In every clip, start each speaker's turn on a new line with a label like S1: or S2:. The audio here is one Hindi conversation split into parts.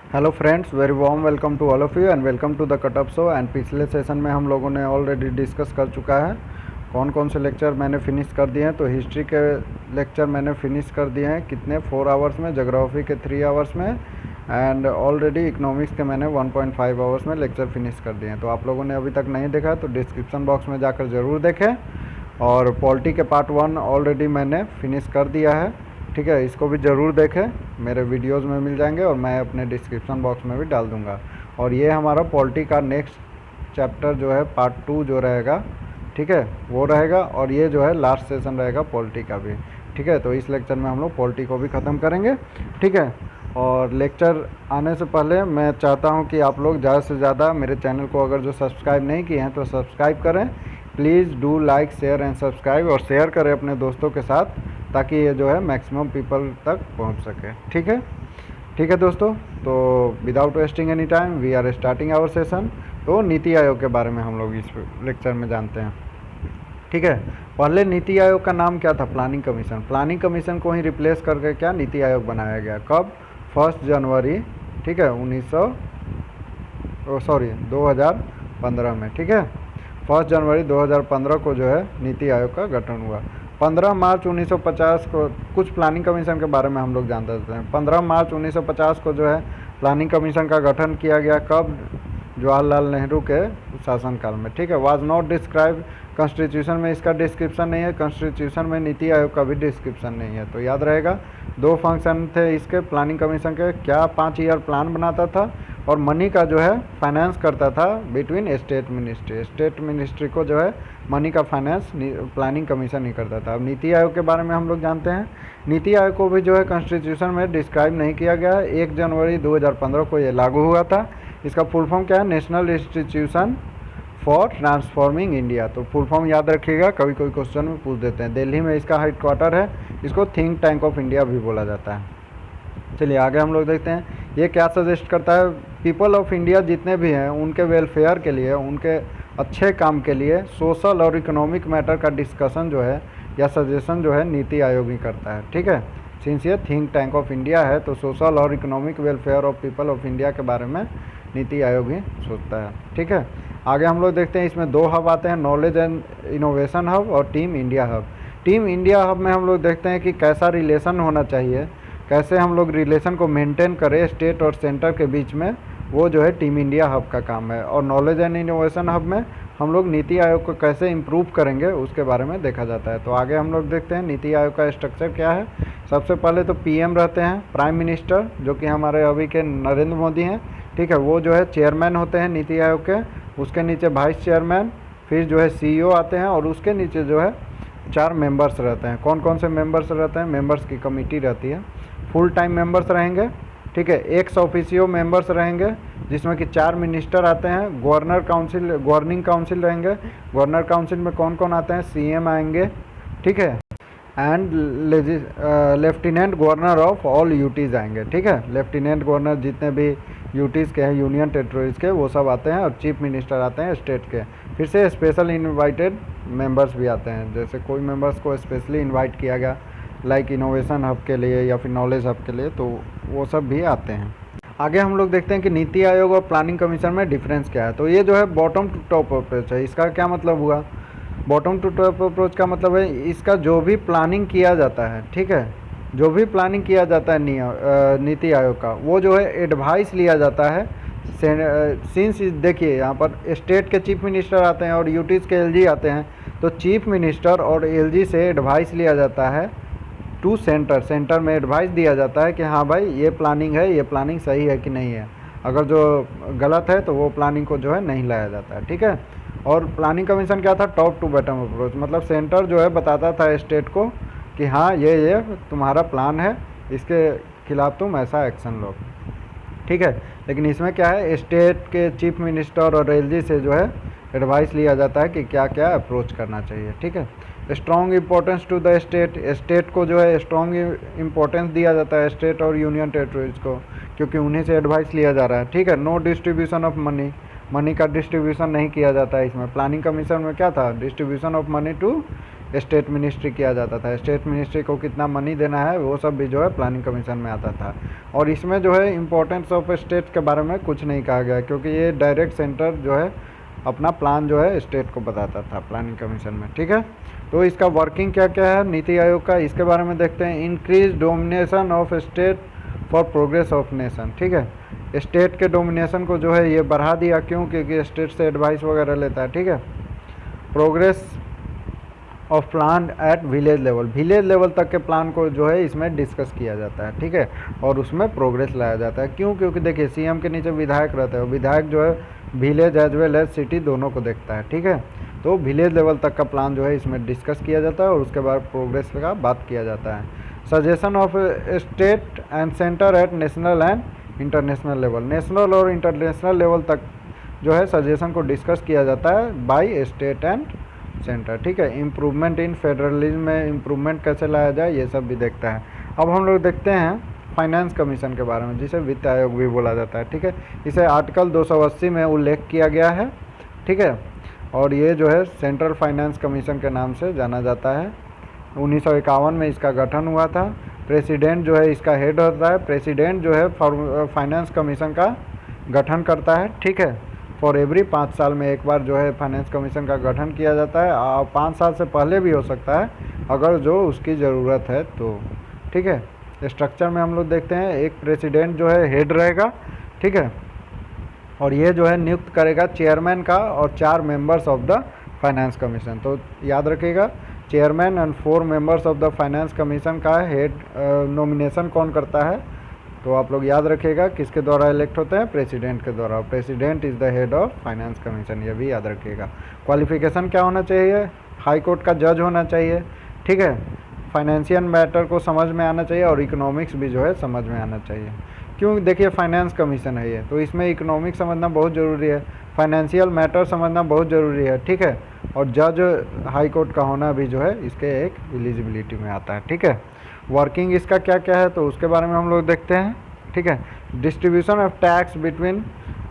S1: Hello friends, very warm welcome to all of you and welcome to the cutup show. And पिछले सेशन में हम लोगों ने ऑलरेडी डिस्कस कर चुका है कौन कौन से लेक्चर मैंने फिनिश कर दिए हैं। तो हिस्ट्री के लेक्चर मैंने फिनिश कर दिए हैं कितने 4 आवर्स में, जोग्राफी के 3 आवर्स में, एंड ऑलरेडी इकोनॉमिक्स के मैंने 1.5 आवर्स में लेक्चर फिनिश कर दिए हैं। तो आप लोगों ने अभी तक नहीं देखा तो डिस्क्रिप्शन बॉक्स में जाकर ज़रूर देखें। और पॉलिटी के पार्ट 1 ऑलरेडी मैंने फिनिश कर दिया है, ठीक है, इसको भी ज़रूर देखें, मेरे वीडियोस में मिल जाएंगे और मैं अपने डिस्क्रिप्शन बॉक्स में भी डाल दूंगा। और ये हमारा पॉलिटी का नेक्स्ट चैप्टर जो है पार्ट 2 जो रहेगा, ठीक है, वो रहेगा। और ये जो है लास्ट सेशन रहेगा पॉलिटी का भी, ठीक है। तो इस लेक्चर में हम लोग पॉलिटी को भी ख़त्म करेंगे, ठीक है। और लेक्चर आने से पहले मैं चाहता हूँ कि आप लोग ज़्यादा से ज़्यादा मेरे चैनल को अगर जो सब्सक्राइब नहीं किए हैं तो सब्सक्राइब करें। Please do like share and subscribe, और शेयर करें अपने दोस्तों के साथ ताकि ये जो है मैक्सिमम पीपल तक पहुंच सके, ठीक है। ठीक है दोस्तों, तो without wasting any time we are starting our session. तो नीति आयोग के बारे में हम लोग इस लेक्चर में जानते हैं, ठीक है। पहले नीति आयोग का नाम क्या था? Planning commission. प्लानिंग कमीशन को ही रिप्लेस करके क्या नीति आयोग बनाया गया? कब? 1 जनवरी, ठीक है, 2015 में, ठीक है। 1 जनवरी 2015 को जो है नीति आयोग का गठन हुआ। 15 मार्च 1950 को कुछ प्लानिंग कमीशन के बारे में हम लोग जानते हैं। 15 मार्च 1950 को जो है प्लानिंग कमीशन का गठन किया गया। कब? जवाहरलाल नेहरू के शासनकाल में, ठीक है। वाज नॉट डिस्क्राइब कॉन्स्टिट्यूशन में, इसका डिस्क्रिप्शन नहीं है। कॉन्स्टिट्यूशन में नीति आयोग का भी डिस्क्रिप्शन नहीं है। तो याद रहेगा 2 फंक्शन थे इसके प्लानिंग कमीशन के। क्या? 5 ईयर प्लान बनाता था और मनी का जो है फाइनेंस करता था between state ministry. State ministry को जो है मनी का फाइनेंस प्लानिंग कमीशन ही करता था। अब नीति आयोग के बारे में हम लोग जानते हैं। नीति आयोग को भी जो है कॉन्स्टिट्यूशन में डिस्क्राइब नहीं किया गया है। 1 जनवरी 2015 को ये लागू हुआ था। इसका फुल फॉर्म क्या है? National institution for transforming India. तो फुल फॉर्म याद रखिएगा, कभी कोई क्वेश्चन में पूछ देते हैं। दिल्ली में इसका हेडक्वार्टर है। इसको थिंक टैंक ऑफ इंडिया भी बोला जाता है। चलिए आगे हम लोग देखते हैं ये क्या सजेस्ट करता है। पीपल ऑफ इंडिया जितने भी हैं उनके वेलफेयर के लिए, उनके अच्छे काम के लिए सोशल और इकोनॉमिक मैटर का डिस्कशन जो है या सजेशन जो है नीति आयोग ही करता है, ठीक है। सिंस ये थिंक टैंक ऑफ इंडिया है तो सोशल और economic welfare of people of India के बारे में नीति आयोग ही सोचता है, ठीक है। आगे हम लोग देखते हैं इसमें 2 हब आते हैं, नॉलेज एंड इनोवेशन हब और team India hub. Team India hub में हम लोग देखते हैं कि कैसा रिलेशन होना चाहिए, कैसे हम लोग रिलेशन को मेंटेन करें स्टेट और सेंटर के बीच में, वो जो है टीम इंडिया हब का काम है। और नॉलेज एंड इनोवेशन हब में हम लोग नीति आयोग को कैसे इम्प्रूव करेंगे उसके बारे में देखा जाता है। तो आगे हम लोग देखते हैं नीति आयोग का स्ट्रक्चर क्या है। सबसे पहले तो पीएम रहते हैं, प्राइम मिनिस्टर, जो कि हमारे अभी के नरेंद्र मोदी हैं, ठीक है। वो जो है चेयरमैन होते हैं नीति आयोग के। उसके नीचे वाइस चेयरमैन, फिर जो है सीईओ आते हैं, और उसके नीचे जो है 4 मेंबर्स रहते हैं। कौन कौन से मेंबर्स रहते हैं? मेंबर्स की कमेटी रहती है। फुल टाइम मेंबर्स रहेंगे, ठीक है। एक्स ऑफिशियो मेंबर्स रहेंगे जिसमें कि 4 मिनिस्टर आते हैं। गवर्नर काउंसिल, गवर्निंग काउंसिल रहेंगे। गवर्नर काउंसिल में कौन कौन आते हैं? सीएम आएंगे, ठीक है। And lieutenant governor of all UTs आएंगे, ठीक है। लेफ्टिनेंट गवर्नर जितने भी यूटीज़ के हैं, यूनियन टेरिटरीज़ के, वो सब आते हैं। और चीफ मिनिस्टर आते हैं स्टेट के। फिर से स्पेशल इनवाइटेड मेंबर्स भी आते हैं, जैसे कोई मेंबर्स को स्पेशली इनवाइट किया गया लाइक इनोवेशन हब के लिए या फिर नॉलेज हब के लिए, तो वो सब भी आते हैं। आगे हम लोग देखते हैं कि नीति आयोग और प्लानिंग कमीशन में डिफरेंस क्या है। तो ये जो है बॉटम टू टॉप अप्रोच है। इसका क्या मतलब हुआ? बॉटम टू टॉप अप्रोच का मतलब है इसका जो भी प्लानिंग किया जाता है, ठीक है, जो भी प्लानिंग किया जाता है नीति आयोग का, वो जो है एडवाइस लिया जाता है। सिंस देखिए यहाँ पर स्टेट के चीफ मिनिस्टर आते हैं और यूटीज़ के एलजी आते हैं, तो चीफ मिनिस्टर और एलजी से एडवाइस लिया जाता है टू सेंटर। सेंटर में एडवाइस दिया जाता है कि हाँ भाई ये प्लानिंग है, ये प्लानिंग सही है कि नहीं है। अगर जो गलत है तो वो प्लानिंग को जो है नहीं लाया जाता है, ठीक है। और प्लानिंग कमीशन क्या था? टॉप टू बॉटम अप्रोच, मतलब सेंटर जो है बताता था स्टेट को कि हाँ ये तुम्हारा प्लान है, इसके खिलाफ तुम ऐसा एक्शन लो, ठीक है। लेकिन इसमें क्या है, स्टेट के चीफ मिनिस्टर और एलजी से जो है एडवाइस लिया जाता है कि क्या क्या अप्रोच करना चाहिए, ठीक है। Strong importance to the state, state को जो है स्ट्रॉन्ग इम्पोर्टेंस दिया जाता है, स्टेट और यूनियन टेरिटरीज को, क्योंकि उन्हीं से एडवाइस लिया जा रहा है, ठीक है। No distribution of money, money का डिस्ट्रीब्यूशन नहीं किया जाता है इसमें। प्लानिंग कमीशन में क्या था? Distribution of money to state ministry किया जाता था। स्टेट मिनिस्ट्री को कितना मनी देना है वो सब भी जो है प्लानिंग कमीशन में आता था। और इसमें जो है इम्पोर्टेंस ऑफ स्टेट के बारे में कुछ नहीं कहा गया, क्योंकि ये डायरेक्ट सेंटर जो है अपना प्लान जो है स्टेट को बताता था प्लानिंग कमीशन में। ठीक है, तो इसका वर्किंग क्या क्या है नीति आयोग का, इसके बारे में देखते हैं। Increase domination of state for progress of nation. ठीक है, स्टेट के डोमिनेशन को जो है ये बढ़ा दिया, क्यों? क्योंकि स्टेट से एडवाइस वगैरह लेता है। ठीक है, progress of plan at village level, village level तक के प्लान को जो है इसमें डिस्कस किया जाता है। ठीक है, और उसमें प्रोग्रेस लाया जाता है। क्यों? क्योंकि देखिए सीएम के नीचे विधायक रहते हैं, विधायक जो है village as well as city दोनों को देखता है। ठीक है, तो विलेज लेवल तक का प्लान जो है इसमें डिस्कस किया जाता है और उसके बाद प्रोग्रेस का बात किया जाता है। Suggestion of state and centre at national and international level, national और इंटरनेशनल लेवल तक जो है सजेशन को डिस्कस किया जाता है बाय स्टेट एंड सेंटर। ठीक है, इम्प्रूवमेंट इन फेडरलिज्म में इम्प्रूवमेंट कैसे लाया जाए ये सब भी देखता है। अब हम लोग देखते हैं फाइनेंस कमीशन के बारे में, जिसे वित्त आयोग भी बोला जाता है। ठीक है, इसे आर्टिकल 280 में उल्लेख किया गया है। ठीक है, और ये जो है सेंट्रल फाइनेंस कमीशन के नाम से जाना जाता है। 1951 में इसका गठन हुआ था। प्रेसिडेंट जो है इसका हेड होता है। प्रेसिडेंट जो है फाइनेंस कमीशन का गठन करता है। ठीक है, फॉर एवरी 5 साल में एक बार जो है फाइनेंस कमीशन का गठन किया जाता है। 5 साल से पहले भी हो सकता है अगर जो उसकी ज़रूरत है तो। ठीक है, स्ट्रक्चर में हम लोग देखते हैं एक प्रेसिडेंट जो है हेड रहेगा। ठीक है, और ये जो है नियुक्त करेगा चेयरमैन का और 4 members of the finance commission. तो याद रखिएगा chairman and 4 members of the finance commission का हेड नॉमिनेशन कौन करता है? तो आप लोग याद रखिएगा किसके द्वारा इलेक्ट होते हैं? प्रेसिडेंट के द्वारा। President is the head of finance commission, ये भी याद रखिएगा। क्वालिफिकेशन क्या होना चाहिए? हाई कोर्ट का जज होना चाहिए। ठीक है, फाइनेंशियल मैटर को समझ में आना चाहिए और इकोनॉमिक्स भी जो है समझ में आना चाहिए। क्यों? देखिए फाइनेंस कमीशन है ये, तो इसमें इकोनॉमिक्स समझना बहुत ज़रूरी है, फाइनेंशियल मैटर समझना बहुत ज़रूरी है। ठीक है, और जज हाई कोर्ट का होना भी जो है इसके एक एलिजिबिलिटी में आता है। ठीक है, वर्किंग इसका क्या क्या है तो उसके बारे में हम लोग देखते हैं। ठीक है, distribution of tax between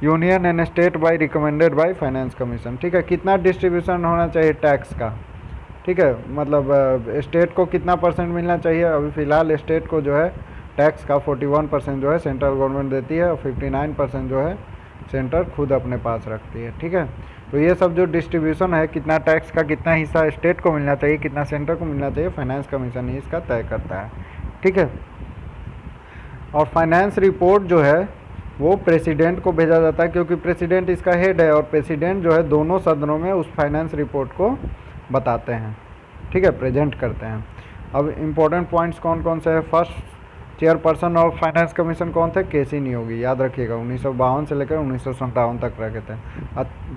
S1: union and state by recommended by finance commission. ठीक है, कितना डिस्ट्रीब्यूशन होना चाहिए टैक्स का? ठीक है, मतलब स्टेट को कितना परसेंट मिलना चाहिए? अभी फ़िलहाल स्टेट को जो है टैक्स का 41% जो है सेंट्रल गवर्नमेंट देती है और 59% जो है सेंटर खुद अपने पास रखती है। ठीक है, तो ये सब जो डिस्ट्रीब्यूशन है कितना टैक्स का कितना हिस्सा स्टेट को मिलना चाहिए कितना सेंटर को मिलना चाहिए, फाइनेंस कमीशन ही इसका तय करता है। ठीक है, और फाइनेंस रिपोर्ट जो है वो प्रेसिडेंट को भेजा जाता है, क्योंकि प्रेसिडेंट इसका हेड है और प्रेसिडेंट जो है दोनों सदनों में उस फाइनेंस रिपोर्ट को बताते हैं। ठीक है, प्रेजेंट करते हैं। अब इम्पोर्टेंट पॉइंट्स कौन कौन से हैं? First chairperson of finance commission कौन थे? केसी नियोगी, याद रखिएगा 1952 से लेकर 1957 तक रखे थे।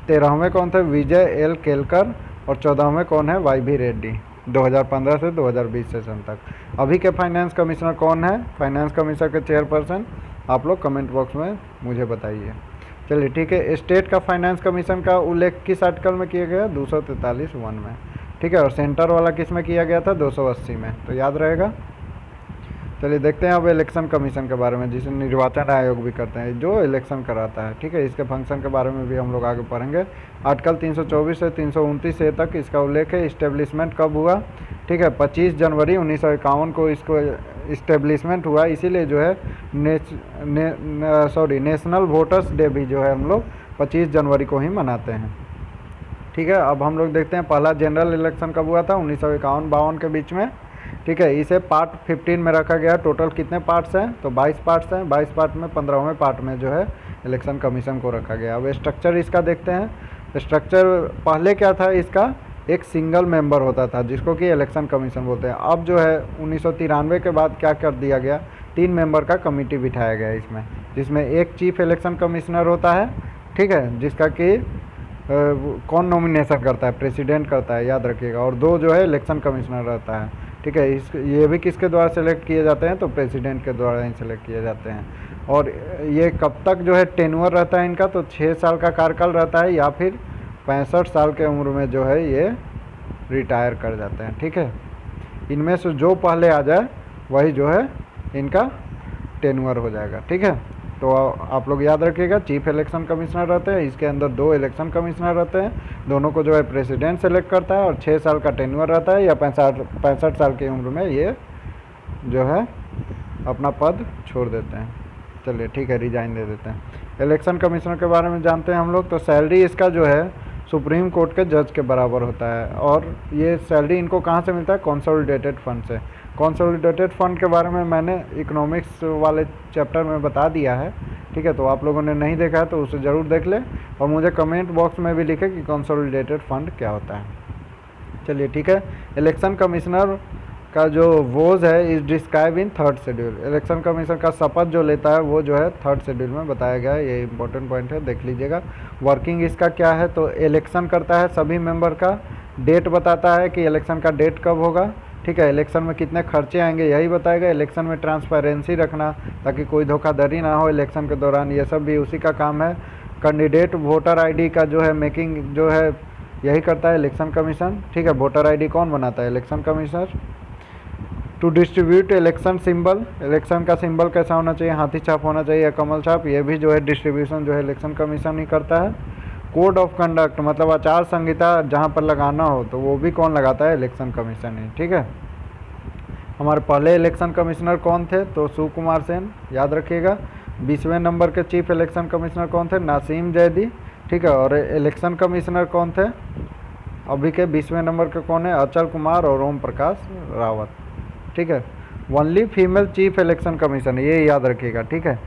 S1: 13वें कौन थे? विजय एल केलकर, और 14वें कौन है? वाई भी रेड्डी, 2015 से 2020 सेशन तक। अभी के फाइनेंस कमिश्नर कौन है? फाइनेंस कमीशन के चेयरपर्सन आप लोग कमेंट बॉक्स में मुझे बताइए। चलिए ठीक है, स्टेट का फाइनेंस कमीशन का उल्लेख किस आर्टिकल में किया गया? 243(1) में। ठीक है, और सेंटर वाला किस में किया गया था? 280 में, तो याद रहेगा। चलिए देखते हैं अब इलेक्शन कमीशन के बारे में, जिसे निर्वाचन आयोग भी करते हैं, जो इलेक्शन कराता है। ठीक है, इसके फंक्शन के बारे में भी हम लोग आगे पढ़ेंगे। आर्टिकल 324 से 329 ए तक इसका उल्लेख है। इस्टेब्लिशमेंट कब हुआ? ठीक है, 25 जनवरी 1951 को इसको इस्टेब्लिशमेंट हुआ, इसीलिए जो है नेशनल वोटर्स डे भी जो है हम लोग 25 जनवरी को ही मनाते हैं। ठीक है, अब हम लोग देखते हैं पहला जनरल इलेक्शन कब हुआ था? 1951-52 के बीच में। ठीक है, इसे पार्ट 15 में रखा गया। टोटल कितने पार्ट्स हैं? तो 22 पार्ट्स हैं। 22 पार्ट में 15वें पार्ट में जो है इलेक्शन कमीशन को रखा गया। अब स्ट्रक्चर इसका देखते हैं। स्ट्रक्चर पहले क्या था इसका? एक सिंगल मेंबर होता था जिसको कि इलेक्शन कमीशन बोलते हैं। अब जो है 1993 के बाद क्या कर दिया गया? 3 मेंबर का कमेटी बिठाया गया इसमें, जिसमें एक चीफ इलेक्शन कमिश्नर होता है। ठीक है, जिसका कि कौन नॉमिनेशन करता है? प्रेसिडेंट करता है, याद रखिएगा। और 2 जो है इलेक्शन कमिश्नर रहता है। ठीक है, ये भी किसके द्वारा सेलेक्ट किए जाते हैं? तो प्रेसिडेंट के द्वारा ही सेलेक्ट किए जाते हैं। और ये कब तक जो है टेन्योर रहता है इनका? तो 6 साल का कार्यकाल रहता है, या फिर 65 साल के उम्र में जो है ये रिटायर कर जाते हैं। ठीक है, इनमें से जो पहले आ जाए वही जो है इनका टेन्योर हो जाएगा। ठीक है, तो आप लोग याद रखिएगा, चीफ इलेक्शन कमिश्नर रहते हैं, इसके अंदर 2 इलेक्शन कमिश्नर रहते हैं, दोनों को जो है प्रेसिडेंट सेलेक्ट करता है और 6 साल का टेन्योर रहता है, या 65 साल की उम्र में ये जो है अपना पद छोड़ देते हैं। चलिए ठीक है, रिजाइन दे देते हैं। इलेक्शन कमिश्नर के बारे में जानते हैं हम लोग। तो सैलरी इसका जो है सुप्रीम कोर्ट के जज के बराबर होता है, और ये सैलरी इनको कहाँ से मिलता है? कंसोलिडेटेड फंड से। कंसोलिडेटेड फंड के बारे में मैंने इकोनॉमिक्स वाले चैप्टर में बता दिया है, ठीक है, तो आप लोगों ने नहीं देखा है तो उसे ज़रूर देख लें, और मुझे कमेंट बॉक्स में भी लिखें कि कंसोलिडेटेड फंड क्या होता है। चलिए ठीक है, इलेक्शन कमिश्नर का जो वोज है is describe in 3rd schedule. Election commission का शपथ जो लेता है वो जो है 3rd शेड्यूल में बताया गया है, ये इंपॉर्टेंट पॉइंट है, देख लीजिएगा। वर्किंग इसका क्या है? तो इलेक्शन करता है सभी मेंबर का, डेट बताता है कि इलेक्शन का डेट कब होगा, ठीक है, इलेक्शन में कितने खर्चे आएंगे यही बताएगा, इलेक्शन में ट्रांसपेरेंसी रखना ताकि कोई धोखाधड़ी ना हो इलेक्शन के दौरान, ये सब भी उसी का काम है। कैंडिडेट वोटर आईडी का जो है मेकिंग जो है यही करता है इलेक्शन कमीशन, ठीक है। वोटर आईडी कौन बनाता है? Election commissioner. To distribute election symbol, election का सिंबल कैसा होना चाहिए? हाथी छाप होना चाहिए या कमल छाप, ये भी जो है डिस्ट्रीब्यूशन जो है इलेक्शन कमीशन ही करता है। कोड ऑफ कंडक्ट मतलब आचार संहिता जहाँ पर लगाना हो तो वो भी कौन लगाता है? इलेक्शन कमीशन ही, ठीक है। हमारे पहले इलेक्शन कमिश्नर कौन थे? तो सुकुमार सेन, याद रखिएगा। 20वें नंबर के चीफ इलेक्शन कमिश्नर कौन थे? नासिम जैदी, ठीक है। और इलेक्शन कमिश्नर कौन थे अभी के 20वें नंबर के? कौन है? अचल कुमार और ओम प्रकाश रावत, ठीक है। Only female chief election commission, ये याद रखिएगा, ठीक है।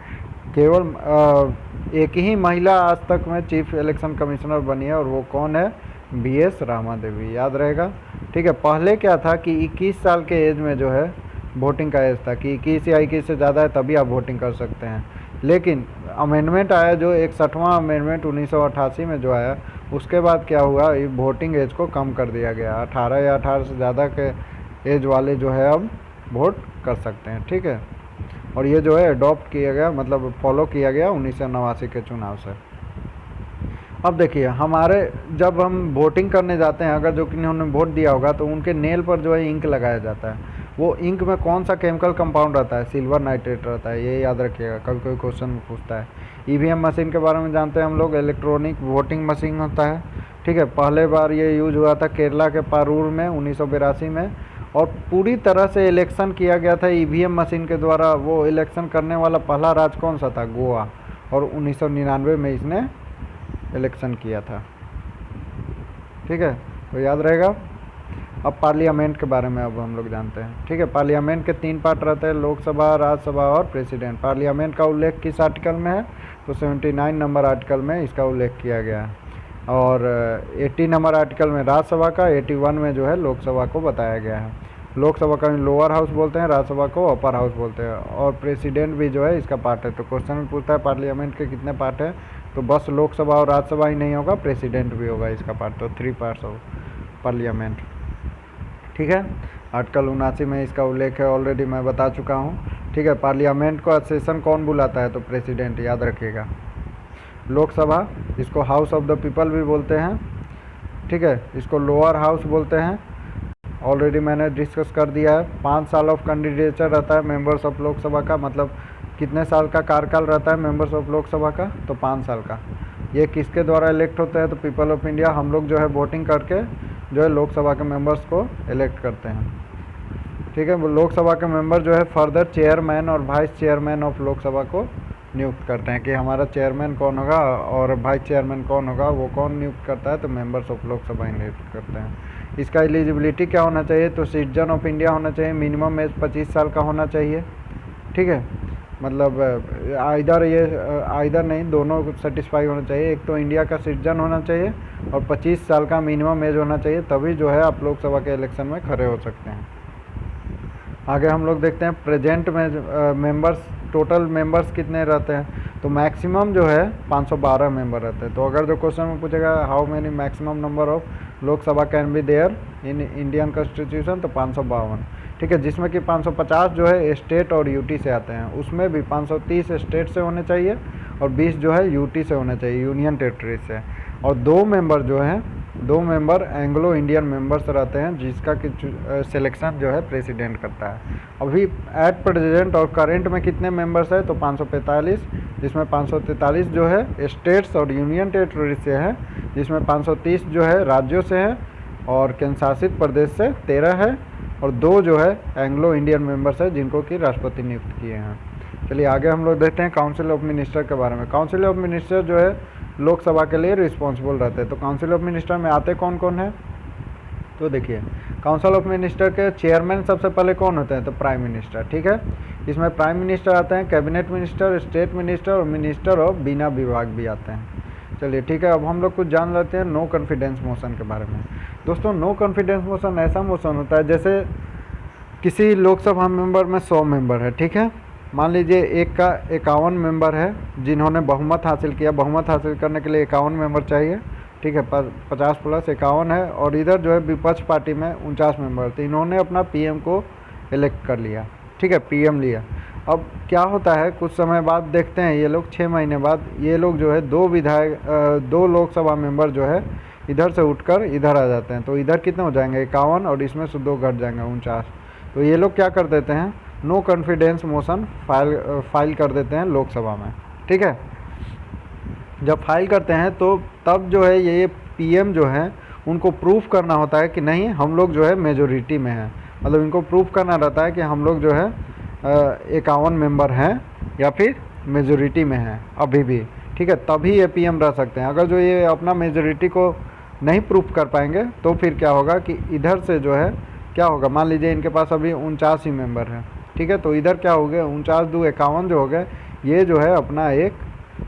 S1: केवल एक ही महिला आज तक में चीफ इलेक्शन कमिश्नर बनी है और वो कौन है? BS रामा देवी, याद रहेगा, ठीक है। पहले क्या था कि 21 साल के एज में जो है वोटिंग का एज था कि 21 या 21 से ज़्यादा है तभी आप वोटिंग कर सकते हैं, लेकिन अमेंडमेंट आया जो 61वां अमेंडमेंट 1988 में जो आया, उसके बाद क्या हुआ, वोटिंग एज को कम कर दिया गया। 18 या 18 से ज़्यादा के एज वाले जो है अब वोट कर सकते हैं, ठीक है। और ये जो है अडॉप्ट किया गया, मतलब फॉलो किया गया 1989 के चुनाव से। अब देखिए, हमारे जब हम वोटिंग करने जाते हैं, अगर जो किन्होंने वोट दिया होगा तो उनके नेल पर जो है इंक लगाया जाता है। वो इंक में कौन सा केमिकल कंपाउंड रहता है? सिल्वर नाइट्रेट रहता है, ये याद रखिएगा, कभी कोई क्वेश्चन पूछता है। EVM मशीन के बारे में जानते हैं हम लोग, इलेक्ट्रॉनिक वोटिंग मशीन होता है, ठीक है। पहले बार ये यूज हुआ था केरला के पारूर में 1982 में, और पूरी तरह से इलेक्शन किया गया था EVM मशीन के द्वारा। वो इलेक्शन करने वाला पहला राज्य कौन सा था? गोवा, और 1999 में इसने इलेक्शन किया था, ठीक है, तो याद रहेगा। अब पार्लियामेंट के बारे में अब हम लोग जानते हैं, ठीक है। पार्लियामेंट के 3 पार्ट रहते हैं, लोकसभा, राज्यसभा और प्रेसिडेंट। पार्लियामेंट का उल्लेख किस आर्टिकल में है? तो 79 नंबर आर्टिकल में इसका उल्लेख किया गया है, और 80 नंबर आर्टिकल में राज्यसभा का, 81 में जो है लोकसभा को बताया गया है। लोकसभा का लोअर हाउस बोलते हैं, राज्यसभा को अपर हाउस बोलते हैं, और प्रेसिडेंट भी जो है इसका पार्ट है। तो क्वेश्चन में पूछता है पार्लियामेंट के कितने पार्ट है, तो बस लोकसभा और राज्यसभा ही नहीं होगा, प्रेसिडेंट भी होगा इसका पार्ट, तो 3 पार्ट्स ऑफ पार्लियामेंट, ठीक है। आर्टिकल 79 में इसका उल्लेख है, ऑलरेडी मैं बता चुका हूँ, ठीक है। पार्लियामेंट को सेशन कौन बुलाता है? तो प्रेसिडेंट, याद रखिएगा। लोकसभा, इसको हाउस ऑफ द पीपल भी बोलते हैं, ठीक है, इसको लोअर हाउस बोलते हैं, ऑलरेडी मैंने डिस्कस कर दिया है। 5 साल ऑफ कैंडिडेचर रहता है मेंबर्स ऑफ लोकसभा का, मतलब कितने साल का कार्यकाल रहता है मेंबर्स ऑफ लोकसभा का? तो 5 साल का। ये किसके द्वारा इलेक्ट होते हैं? तो पीपल ऑफ इंडिया, हम लोग जो है वोटिंग करके जो है लोकसभा के मेंबर्स को इलेक्ट करते हैं, ठीक है। वो लोकसभा के मेंबर जो है फर्दर चेयरमैन और वाइस चेयरमैन ऑफ लोकसभा को नियुक्त करते हैं कि हमारा चेयरमैन कौन होगा और वाइस चेयरमैन कौन होगा, वो कौन नियुक्त करता है? तो मेंबर्स ऑफ लोकसभा ही नियुक्त करते हैं। इसका एलिजिबिलिटी क्या होना चाहिए? तो सिटीजन ऑफ इंडिया होना चाहिए, मिनिमम एज 25 साल का होना चाहिए, ठीक है। मतलब आइदर नहीं, दोनों सेटिस्फाई होना चाहिए। एक तो इंडिया का सिटीजन होना चाहिए और 25 साल का मिनिमम एज होना चाहिए, तभी जो है आप लोकसभा के इलेक्शन में खड़े हो सकते हैं। आगे हम लोग देखते हैं प्रेजेंट में मेंबर्स, टोटल मेंबर्स कितने रहते हैं? तो मैक्सिमम जो है 512 मेंबर रहते हैं। तो अगर जो क्वेश्चन में पूछेगा how many maximum number of Lok Sabha can be there in Indian constitution, तो 552, ठीक है, जिसमें कि 550 जो है स्टेट और यूटी से आते हैं। उसमें भी 530 स्टेट से होने चाहिए और 20 जो है यूटी से होने चाहिए, यूनियन टेरिटरी से। और 2 मेंबर जो हैं 2 मेंबर एंग्लो इंडियन मेंबर्स रहते हैं, जिसका कि सिलेक्शन जो है प्रेसिडेंट करता है। अभी एट प्रेजेंट और करंट में कितने मेंबर्स है, तो 545, जिसमें 543 जो है स्टेट्स और यूनियन टेरिटरी से है, जिसमें 530 जो है राज्यों से है, और केंद्र शासित प्रदेश से 13 है, और 2 जो है एंग्लो इंडियन मेंबर्स है, जिनको कि राष्ट्रपति नियुक्त किए हैं। चलिए आगे हम लोग देखते हैं काउंसिल ऑफ मिनिस्टर के बारे में। काउंसिल ऑफ मिनिस्टर जो है लोकसभा के लिए रिस्पॉन्सिबल रहते हैं। तो काउंसिल ऑफ मिनिस्टर में आते कौन कौन है, तो देखिए काउंसिल ऑफ मिनिस्टर के चेयरमैन सबसे पहले कौन होते हैं, तो प्राइम मिनिस्टर। ठीक है, इसमें प्राइम मिनिस्टर आते हैं, कैबिनेट मिनिस्टर, स्टेट मिनिस्टर और मिनिस्टर ऑफ बिना विभाग भी आते हैं। चलिए ठीक है, अब हम लोग कुछ जान लेते हैं नो कॉन्फिडेंस मोशन के बारे में। दोस्तों नो कॉन्फिडेंस मोशन ऐसा मोशन होता है जैसे किसी लोकसभा मेंबर में 100 मेंबर है, ठीक है, मान लीजिए एक का 51 मेंबर है जिन्होंने बहुमत हासिल किया। बहुमत हासिल करने के लिए 51 मेंबर चाहिए, ठीक है, 50 + 51 है, और इधर जो है विपक्ष पार्टी में 49 मेंबर थे। इन्होंने अपना पीएम को इलेक्ट कर लिया, ठीक है, पीएम लिया। अब क्या होता है, कुछ समय बाद देखते हैं ये लोग 6 महीने बाद ये लोग जो है 2 लोकसभा मेंबर जो है इधर से उठकर इधर आ जाते हैं। तो इधर कितने हो जाएंगे, 51, और इसमें से 2 घट जाएंगे, 49। तो ये लोग क्या कर देते हैं, नो कॉन्फिडेंस मोशन फाइल कर देते हैं लोकसभा में। ठीक है, जब फाइल करते हैं तो तब जो है ये पीएम जो है उनको प्रूफ करना होता है कि नहीं हम लोग जो है मेजोरिटी में हैं, मतलब इनको प्रूफ करना रहता है कि हम लोग जो है 51 मेंबर हैं या फिर मेजोरिटी में हैं अभी भी। ठीक है, तभी ये पीएम रह सकते हैं। अगर जो ये अपना मेजोरिटी को नहीं प्रूफ कर पाएंगे तो फिर क्या होगा कि इधर से जो है क्या होगा, मान लीजिए इनके पास अभी 49 ही मेंबर हैं, ठीक है, तो इधर क्या हो गया 49 × 2 = 51 जो हो गए, ये जो है अपना एक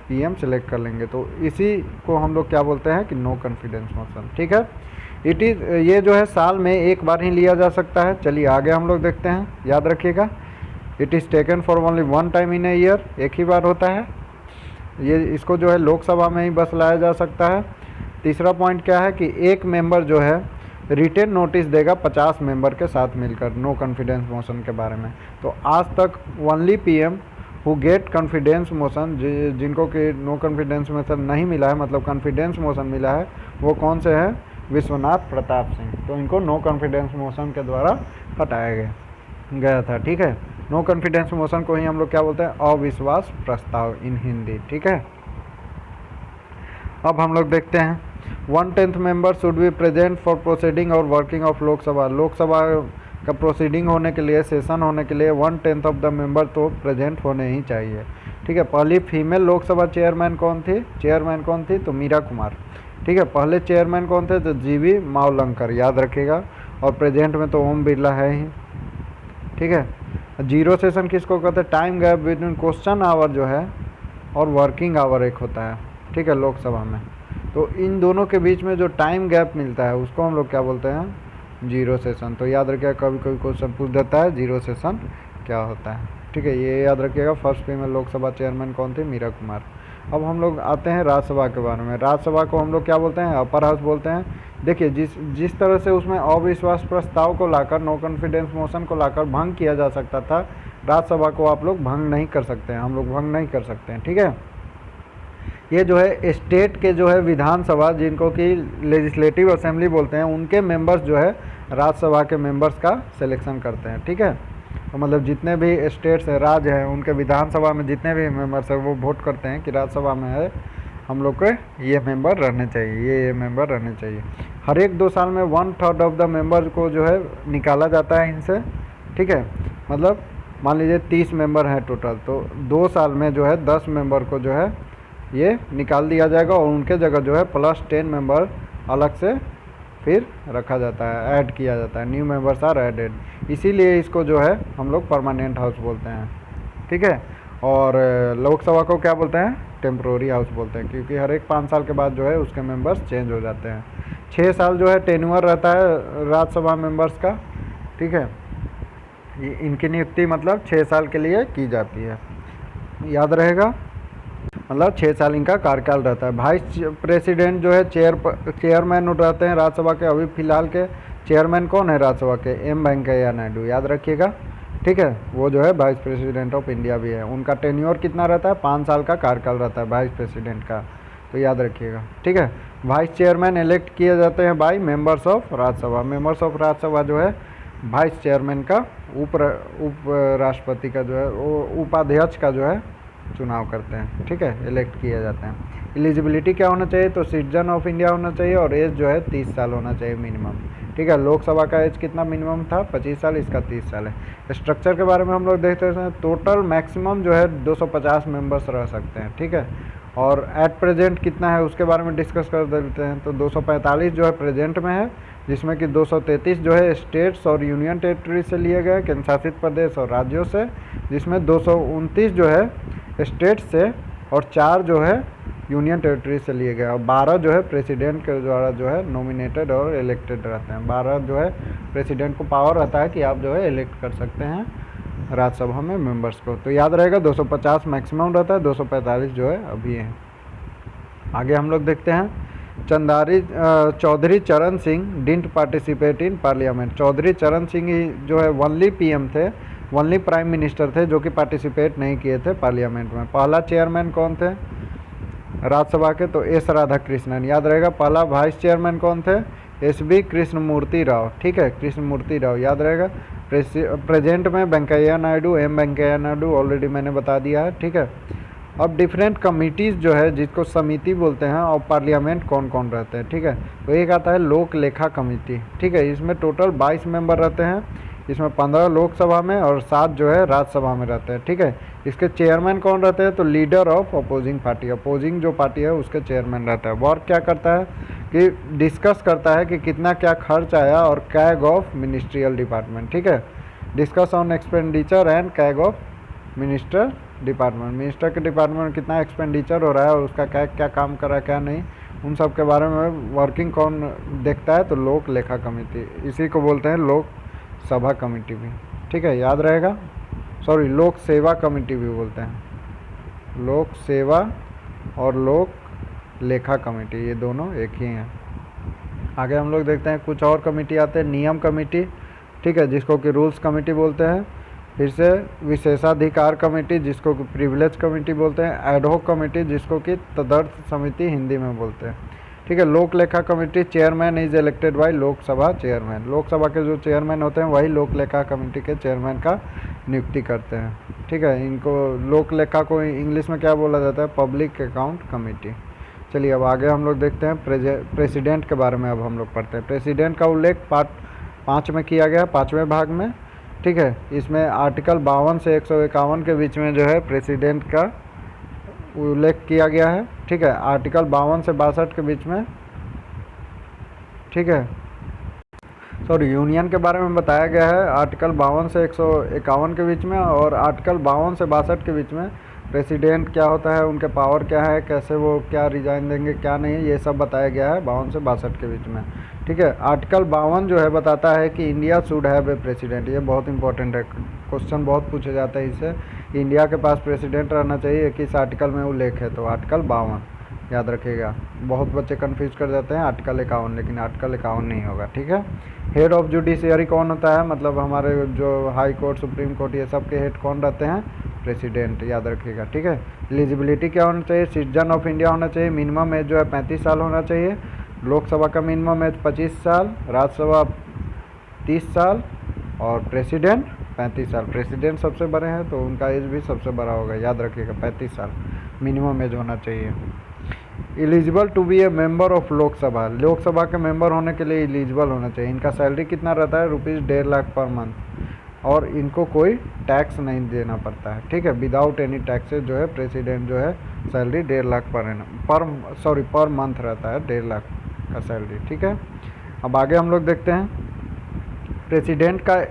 S1: पीएम सेलेक्ट कर लेंगे। तो इसी को हम लोग क्या बोलते हैं कि नो कॉन्फिडेंस मोशन। ठीक है, ये जो है साल में एक बार ही लिया जा सकता है। चलिए आगे हम लोग देखते हैं, याद रखिएगा, it is taken for only 1 time in a year, एक ही बार होता है ये। इसको जो है लोकसभा में ही बस लाया जा सकता है। तीसरा पॉइंट क्या है कि एक मेंबर जो है रिटेन नोटिस देगा 50 मेंबर के साथ मिलकर नो कॉन्फिडेंस मोशन के बारे में। तो आज तक only PM who get confidence motion, जिनको कि नो कॉन्फिडेंस मोशन नहीं मिला है, मतलब कॉन्फिडेंस मोशन मिला है, वो कौन से हैं, विश्वनाथ प्रताप सिंह। तो इनको नो कॉन्फिडेंस मोशन के द्वारा हटाया गया था। ठीक है, नो कॉन्फिडेंस मोशन को ही हम लोग क्या बोलते हैं, अविश्वास प्रस्ताव इन हिंदी। ठीक है, अब हम लोग देखते हैं 1/10 member should be present for proceeding और वर्किंग ऑफ लोकसभा। लोकसभा का प्रोसीडिंग होने के लिए, सेशन होने के लिए 1/10 ऑफ द मेंबर तो प्रेजेंट होने ही चाहिए। ठीक है, पहली फीमेल लोकसभा चेयरमैन कौन थी, तो मीरा कुमार। ठीक है, पहले चेयरमैन कौन थे, तो जीवी मावलंकर, याद रखिएगा। और प्रेजेंट में तो ओम बिरला है ही। ठीक है, जीरो सेशन किसको कहते हैं, time gap between question hour जो है और वर्किंग आवर एक होता है, ठीक है, लोकसभा में। तो इन दोनों के बीच में जो टाइम गैप मिलता है उसको हम लोग क्या बोलते हैं, जीरो सेशन। तो याद रखिएगा, कभी कोई क्वेश्चन पूछ देता है जीरो सेशन क्या होता है। ठीक है, ये याद रखिएगा। फर्स्ट फीमेल लोकसभा चेयरमैन कौन थी, मीरा कुमार। अब हम लोग आते हैं राज्यसभा के बारे में। राज्यसभा को हम लोग क्या बोलते हैं, अपर हाउस बोलते हैं। देखिए जिस तरह से उसमें अविश्वास प्रस्ताव को लाकर, नो कॉन्फिडेंस मोशन को लाकर भंग किया जा सकता था, राज्यसभा को आप लोग भंग नहीं कर सकते हैं, हम लोग भंग नहीं कर सकते हैं। ठीक है, ये जो है स्टेट के जो है विधानसभा, जिनको कि लेजिस्लेटिव असेंबली बोलते हैं, उनके मेंबर्स जो है राज्यसभा के मेंबर्स का सिलेक्शन करते हैं। ठीक है, तो मतलब जितने भी स्टेट्स हैं, राज्य हैं, उनके विधानसभा में जितने भी मेंबर्स हैं वो वोट करते हैं कि राज्यसभा में है हम लोग के ये मेंबर रहने चाहिए, ये मेंबर रहने चाहिए। हर एक 2 साल में 1/3 ऑफ द मेंबर को जो है निकाला जाता है इनसे। ठीक है, मतलब मान लीजिए 30 मेंबर हैं टोटल, तो 2 साल में जो है 10 मेंबर को जो है ये निकाल दिया जाएगा और उनके जगह जो है +10 मेंबर अलग से फिर रखा जाता है, ऐड किया जाता है। न्यू मेंबर्स आर एडेड, इसीलिए इसको जो है हम लोग परमानेंट हाउस बोलते हैं। ठीक है, और लोकसभा को क्या बोलते हैं, टेम्प्रोरी हाउस बोलते हैं, क्योंकि हर एक 5 साल के बाद जो है उसके मेंबर्स चेंज हो जाते हैं। 6 साल जो है टेन्योर रहता है राज्यसभा मेंबर्स का। ठीक है, इनकी नियुक्ति मतलब 6 साल के लिए की जाती है, याद रहेगा, मतलब 6 साल इनका कार्यकाल रहता है। वाइस प्रेसिडेंट जो है चेयरमैन रहते हैं राज्यसभा के। अभी फिलहाल के चेयरमैन कौन है राज्यसभा के, एम वेंकैया नायडू, याद रखिएगा। ठीक है, वो जो है वाइस प्रेसिडेंट ऑफ इंडिया भी है। उनका टेन्योर कितना रहता है, 5 साल का कार्यकाल रहता है वाइस प्रेसिडेंट का, तो याद रखिएगा। ठीक है, वाइस चेयरमैन इलेक्ट किए जाते हैं by members of Rajya Sabha. Members of Rajya Sabha जो है वाइस चेयरमैन का उप राष्ट्रपति का जो है वो उपाध्यक्ष का जो है चुनाव करते हैं, ठीक है, इलेक्ट किए जाते हैं। एलिजिबिलिटी क्या होना चाहिए, तो सिटीजन ऑफ इंडिया होना चाहिए और एज जो है 30 साल होना चाहिए मिनिमम, ठीक है। लोकसभा का एज कितना मिनिमम था, 25 साल, इसका 30 साल है। स्ट्रक्चर के बारे में हम लोग देखते हैं, टोटल मैक्सिमम जो है 250 मेंबर्स रह सकते हैं, ठीक है। और एट प्रेजेंट कितना है उसके बारे में डिस्कस कर देते हैं। तो 245 जो है प्रेजेंट में है, जिसमें कि 233 जो है स्टेट्स और यूनियन टेरिटरी से लिए गए, केंद्र शासित प्रदेश और राज्यों से, जिसमें 229 जो है स्टेट से और 4 जो है यूनियन टेरिटरी से लिए गए और 12 जो है प्रेसिडेंट के द्वारा जो है नॉमिनेटेड और इलेक्टेड रहते हैं। 12 जो है प्रेसिडेंट को पावर रहता है कि आप जो है इलेक्ट कर सकते हैं राज्यसभा में मेंबर्स को। तो याद रहेगा 250 मैक्सिमम रहता है, 245 जो है अभी है। आगे हम लोग देखते हैं Chaudhary Charan Singh didn't participate in parliament. Chaudhary Charan Singh ही जो है ओनली पीएम थे, ओनली प्राइम मिनिस्टर थे जो कि पार्टिसिपेट नहीं किए थे पार्लियामेंट में। पहला चेयरमैन कौन थे राज्यसभा के, तो एस राधाकृष्णन। याद रहेगा पहला वाइस चेयरमैन कौन थे, एस बी कृष्णमूर्ति राव, ठीक है, कृष्णमूर्ति राव याद रहेगा। प्रेजेंट में वेंकैया नायडू, एम वेंकैया नायडू ऑलरेडी मैंने बता दिया है, ठीक है। अब डिफरेंट कमिटीज़ जो है जिसको समिति बोलते हैं और पार्लियामेंट कौन कौन रहते हैं, ठीक है। तो एक आता है लोक लेखा कमेटी, ठीक है, इसमें टोटल 22 मेंबर रहते हैं, इसमें 15 लोकसभा में और 7 जो है राज्यसभा में रहते हैं, ठीक है। इसके चेयरमैन कौन रहते हैं, तो leader of opposing party, opposing जो पार्टी है उसके चेयरमैन रहता है। वर्क क्या करता है कि डिस्कस करता है कि कितना क्या खर्च आया और कैग ऑफ मिनिस्ट्रियल डिपार्टमेंट, ठीक है। Discuss on expenditure and CAG of minister department, minister के डिपार्टमेंट में कितना एक्सपेंडिचर हो रहा है और उसका क्या क्या काम कर रहा है क्या नहीं, उन सब के बारे में वर्किंग कौन देखता है, तो लोक लेखा कमेटी, इसी को बोलते हैं लोक सभा कमेटी भी, ठीक है, याद रहेगा। सॉरी, लोक सेवा कमेटी भी बोलते हैं, लोक सेवा और लोक लेखा कमेटी ये दोनों एक ही हैं। आगे हम लोग देखते हैं कुछ और कमेटी आते हैं, नियम कमेटी, ठीक है, जिसको कि रूल्स कमेटी बोलते हैं। फिर से विशेषाधिकार कमेटी जिसको कि प्रिविलेज कमेटी बोलते हैं। एडहॉक कमेटी जिसको कि तदर्थ समिति हिंदी में बोलते हैं, ठीक है। लोक लेखा committee chairman is elected by Lok Sabha chairman, Lok Sabha के जो चेयरमैन होते हैं वही लोक लेखा कमेटी के चेयरमैन का नियुक्ति करते हैं, ठीक है। इनको लोक लेखा को इंग्लिश में क्या बोला जाता है, पब्लिक अकाउंट कमेटी। चलिए अब आगे हम लोग देखते हैं प्रेसिडेंट के बारे में। अब हम लोग पढ़ते हैं प्रेसिडेंट का उल्लेख पार्ट 5 में किया गया, 5वें भाग में, ठीक है। इसमें आर्टिकल 52 से 151 के बीच में जो है प्रेसिडेंट का उल्लेख किया गया है, ठीक है, आर्टिकल 52 से 62 के बीच में, ठीक है। सॉरी, यूनियन के बारे में बताया गया है आर्टिकल 52 से 151 के बीच में, और आर्टिकल 52 से 62 के बीच में प्रेसिडेंट क्या होता है, उनके पावर क्या है, कैसे वो क्या रिजाइन देंगे क्या नहीं, ये सब बताया गया है 52 से 62 के बीच में, ठीक है। आर्टिकल 52 जो है बताता है कि India should have a president, ये बहुत इंपॉर्टेंट है, क्वेश्चन बहुत पूछे जाता है इससे, इंडिया के पास प्रेसिडेंट रहना चाहिए, किस आर्टिकल में उल्लेख है, तो आर्टिकल 52 याद रखिएगा। बहुत बच्चे कंफ्यूज कर जाते हैं आर्टिकल 51, लेकिन आर्टिकल 51 नहीं होगा, ठीक है। हेड ऑफ जुडिशियरी कौन होता है, मतलब हमारे जो हाई कोर्ट, सुप्रीम कोर्ट, ये सब के हेड कौन रहते हैं, प्रेसिडेंट, याद रखिएगा, ठीक है। एलिजिबिलिटी क्या होना चाहिए, सिटीजन ऑफ इंडिया होना चाहिए, मिनिमम एज जो है 35 साल होना चाहिए, लोकसभा का मिनिमम एज 25 साल, राज्यसभा 30 साल और प्रेसिडेंट 35 साल। प्रेसिडेंट सबसे बड़े हैं तो उनका एज भी सबसे बड़ा होगा, याद रखिएगा 35 साल मिनिमम एज होना चाहिए। Eligible to be a member of Lok Sabha, Lok Sabha के मेंबर होने के लिए एलिजिबल होना चाहिए। इनका सैलरी कितना रहता है, ₹1.5 लाख पर मंथ, और इनको कोई टैक्स नहीं देना पड़ता है, ठीक है। विदाउट एनी टैक्सेस जो है प्रेसिडेंट जो है सैलरी 1.5 लाख पर मंथ रहता है, 1.5 लाख का सैलरी, ठीक है। अब आगे हम लोग देखते हैं प्रेसिडेंट का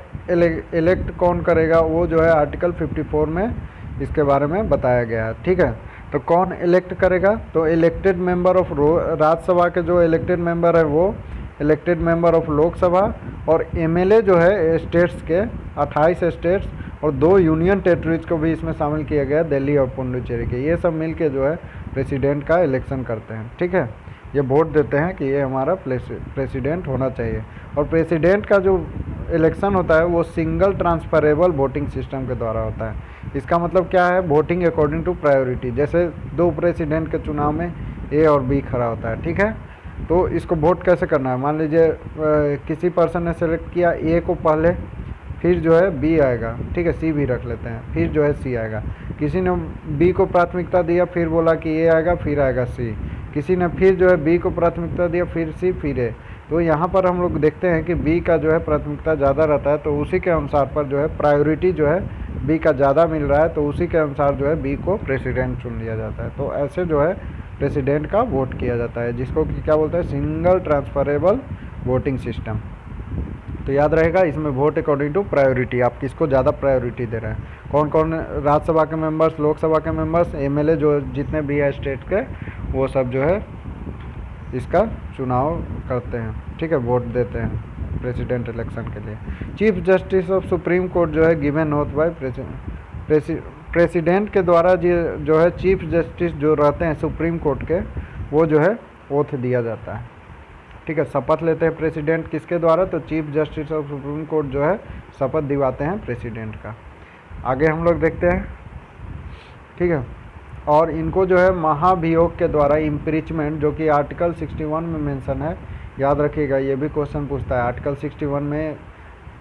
S1: इलेक्ट कौन करेगा, वो जो है आर्टिकल 54 में इसके बारे में बताया गया है, ठीक है। तो कौन इलेक्ट करेगा, तो इलेक्टेड मेंबर ऑफ राज्यसभा के जो इलेक्टेड मेंबर है वो इलेक्टेड मेंबर ऑफ लोकसभा, और एमएलए जो है स्टेट्स के 28 स्टेट्स और 2 यूनियन टेरिटरीज को भी इसमें शामिल किया गया, दिल्ली और पुडुचेरी के, ये सब मिलके जो है प्रेसिडेंट का इलेक्शन करते हैं, ठीक है। ये वोट देते हैं कि ये हमारा प्रेसिडेंट होना चाहिए। और प्रेसिडेंट का जो इलेक्शन होता है वो सिंगल ट्रांसफरेबल वोटिंग सिस्टम के द्वारा होता है। इसका मतलब क्या है, वोटिंग अकॉर्डिंग टू प्रायोरिटी, जैसे 2 प्रेसिडेंट के चुनाव में ए और बी खड़ा होता है, ठीक है। तो इसको वोट कैसे करना है, मान लीजिए किसी पर्सन ने सेलेक्ट किया ए को पहले, फिर जो है बी आएगा, ठीक है, सी भी रख लेते हैं, फिर जो है सी आएगा। किसी ने बी को प्राथमिकता दिया, फिर बोला कि ए आएगा, फिर आएगा सी। किसी ने फिर जो है बी को प्राथमिकता दिया, फिर सी, फिर ए। तो यहाँ पर हम लोग देखते हैं कि बी का जो है प्राथमिकता ज़्यादा रहता है, तो उसी के अनुसार पर जो है प्रायोरिटी जो है बी का ज़्यादा मिल रहा है, तो उसी के अनुसार जो है बी को प्रेसिडेंट चुन लिया जाता है। तो ऐसे जो है प्रेसिडेंट का वोट किया जाता है, जिसको कि क्या बोलते हैं, सिंगल ट्रांसफरेबल वोटिंग सिस्टम। तो याद रहेगा, इसमें वोट अकॉर्डिंग टू प्रायोरिटी, आप किसको ज़्यादा प्रायोरिटी दे रहे हैं। कौन कौन राज्यसभा के मेंबर्स, लोकसभा के मेंबर्स, एमएलए जो जितने भी है स्टेट के, वो सब जो है इसका चुनाव करते हैं, ठीक है, वोट देते हैं प्रेसिडेंट इलेक्शन के लिए। Chief justice of supreme court जो है गिवन होत बाय प्रेसिडेंट के द्वारा जो है चीफ जस्टिस जो रहते हैं सुप्रीम कोर्ट के, वो जो है ओथ दिया जाता है, ठीक है, शपथ लेते हैं प्रेसिडेंट किसके द्वारा, तो chief justice of supreme court जो है शपथ दिवाते हैं प्रेसिडेंट का। आगे हम लोग देखते हैं, ठीक है, और इनको जो है महाभियोग के द्वारा इम्पीचमेंट, जो कि आर्टिकल 61 में मेंशन है, याद रखिएगा, ये भी क्वेश्चन पूछता है, आर्टिकल 61 में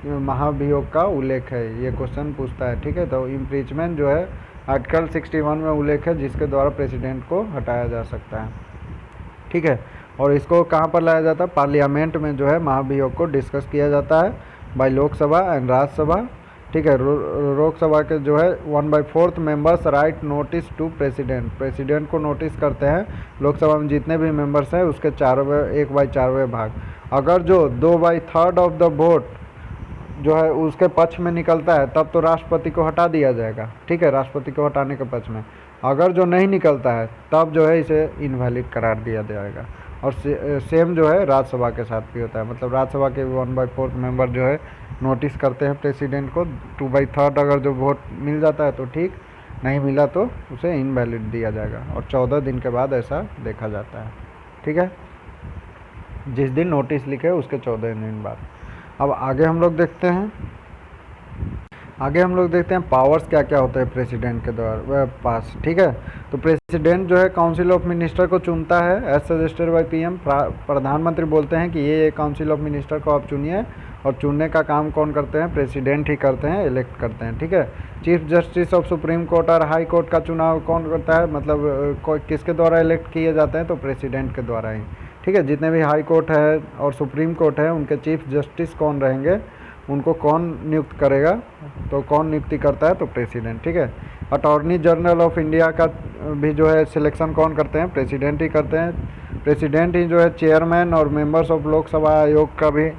S1: महाभियोग का उल्लेख है, ये क्वेश्चन पूछता है, ठीक है। तो इम्पीचमेंट जो है आर्टिकल 61 में उल्लेख है, जिसके द्वारा प्रेसिडेंट को हटाया जा सकता है, ठीक है। और इसको कहाँ पर लाया जाता है, पार्लियामेंट में जो है महाभियोग को डिस्कस किया जाता है बाय लोकसभा एंड राज्यसभा, ठीक है। लोकसभा के जो है 1/4 members right notice to president को नोटिस करते हैं, लोकसभा में जितने भी मेंबर्स हैं उसके 1/4 भाग। अगर जो 2/3 ऑफ द वोट जो है उसके पक्ष में निकलता है, तब तो राष्ट्रपति को हटा दिया जाएगा, ठीक है, राष्ट्रपति को हटाने के पक्ष में। अगर जो नहीं निकलता है, तब जो है इसे इनवैलिड करार दिया जाएगा। और सेम जो है राज्यसभा के साथ भी होता है, मतलब राज्यसभा के 1/4 मेंबर जो है नोटिस करते हैं प्रेसिडेंट को, 2/3 अगर जो वोट मिल जाता है तो ठीक, नहीं मिला तो उसे इनवैलिड दिया जाएगा। और 14 दिन के बाद ऐसा देखा जाता है, ठीक है, जिस दिन नोटिस लिखे उसके 14 दिन बाद। अब आगे हम लोग देखते हैं, पावर्स क्या क्या होता है प्रेसिडेंट के द्वारा पास, ठीक है। तो प्रेसिडेंट जो है काउंसिल ऑफ मिनिस्टर को चुनता है एज सजेस्टेड बाय पीएम। प्रधानमंत्री बोलते हैं कि ये काउंसिल ऑफ मिनिस्टर को आप चुनिए, और चुनने का काम कौन करते हैं, प्रेसिडेंट ही करते हैं, इलेक्ट करते हैं, ठीक है। Chief justice of supreme court और हाई कोर्ट का चुनाव कौन करता है, मतलब किसके द्वारा इलेक्ट किए जाते हैं, तो प्रेसिडेंट के द्वारा ही, ठीक है। जितने भी हाई कोर्ट है और सुप्रीम कोर्ट है, उनके चीफ जस्टिस कौन रहेंगे, उनको कौन नियुक्त करेगा, तो कौन नियुक्ति करता है, तो प्रेसिडेंट, ठीक है। अटॉर्नी जनरल ऑफ इंडिया का भी जो है सिलेक्शन कौन करते हैं, प्रेसिडेंट ही करते हैं। प्रेसिडेंट ही जो है चेयरमैन और मेंबर्स ऑफ लोकसभा आयोग का भी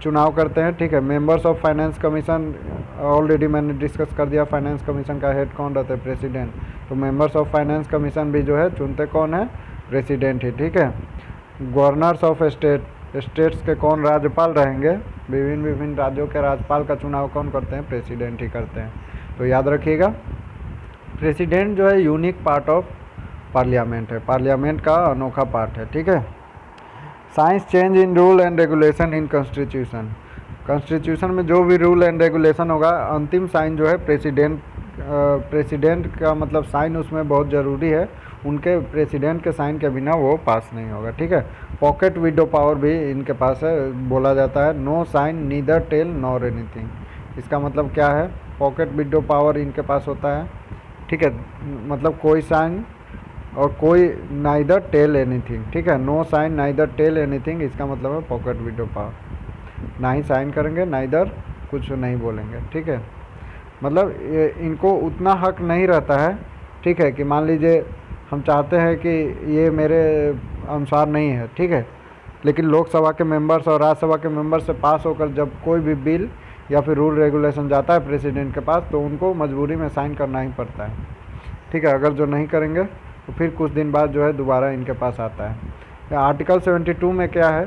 S1: चुनाव करते हैं, ठीक है। Members of finance commission already मैंने डिस्कस कर दिया, फाइनेंस कमीशन का हेड कौन रहता है, प्रेसिडेंट। तो मेंबर्स ऑफ फाइनेंस कमीशन भी जो है चुनते कौन है, प्रेसिडेंट ही, ठीक है। गवर्नर्स ऑफ स्टेट्स के कौन राज्यपाल रहेंगे, विभिन्न राज्यों के राज्यपाल का चुनाव कौन करते हैं, प्रेसिडेंट ही करते हैं। तो याद रखिएगा, प्रेसिडेंट जो है यूनिक पार्ट ऑफ पार्लियामेंट है, पार्लियामेंट का अनोखा पार्ट है, ठीक है। Science change in rule and regulation in constitution में जो भी रूल एंड रेगुलेशन होगा, अंतिम साइन जो है प्रेसिडेंट का मतलब साइन उसमें बहुत ज़रूरी है, उनके प्रेसिडेंट के साइन के बिना वो पास नहीं होगा, ठीक है। पॉकेट विडो पावर भी इनके पास है, बोला जाता है no sign neither tell nor anything. इसका मतलब क्या है, पॉकेट विडो पावर इनके पास होता है, ठीक है, मतलब कोई साइन और कोई नाइदर टेल एनीथिंग, ठीक है। No sign neither tell anything, इसका मतलब है पॉकेट विडो पावर, ना ही साइन करेंगे ना इधर कुछ नहीं बोलेंगे, ठीक है। मतलब इनको उतना हक नहीं रहता है, ठीक है, कि मान लीजिए हम चाहते हैं कि ये मेरे अनुसार नहीं है, ठीक है, लेकिन लोकसभा के मेंबर्स और राज्यसभा के मेंबर्स से पास होकर जब कोई भी बिल या फिर रूल रेगुलेशन जाता है प्रेसिडेंट के पास, तो उनको मजबूरी में साइन करना ही पड़ता है, ठीक है। अगर जो नहीं करेंगे तो फिर कुछ दिन बाद जो है दोबारा इनके पास आता है। आर्टिकल 72 में क्या है,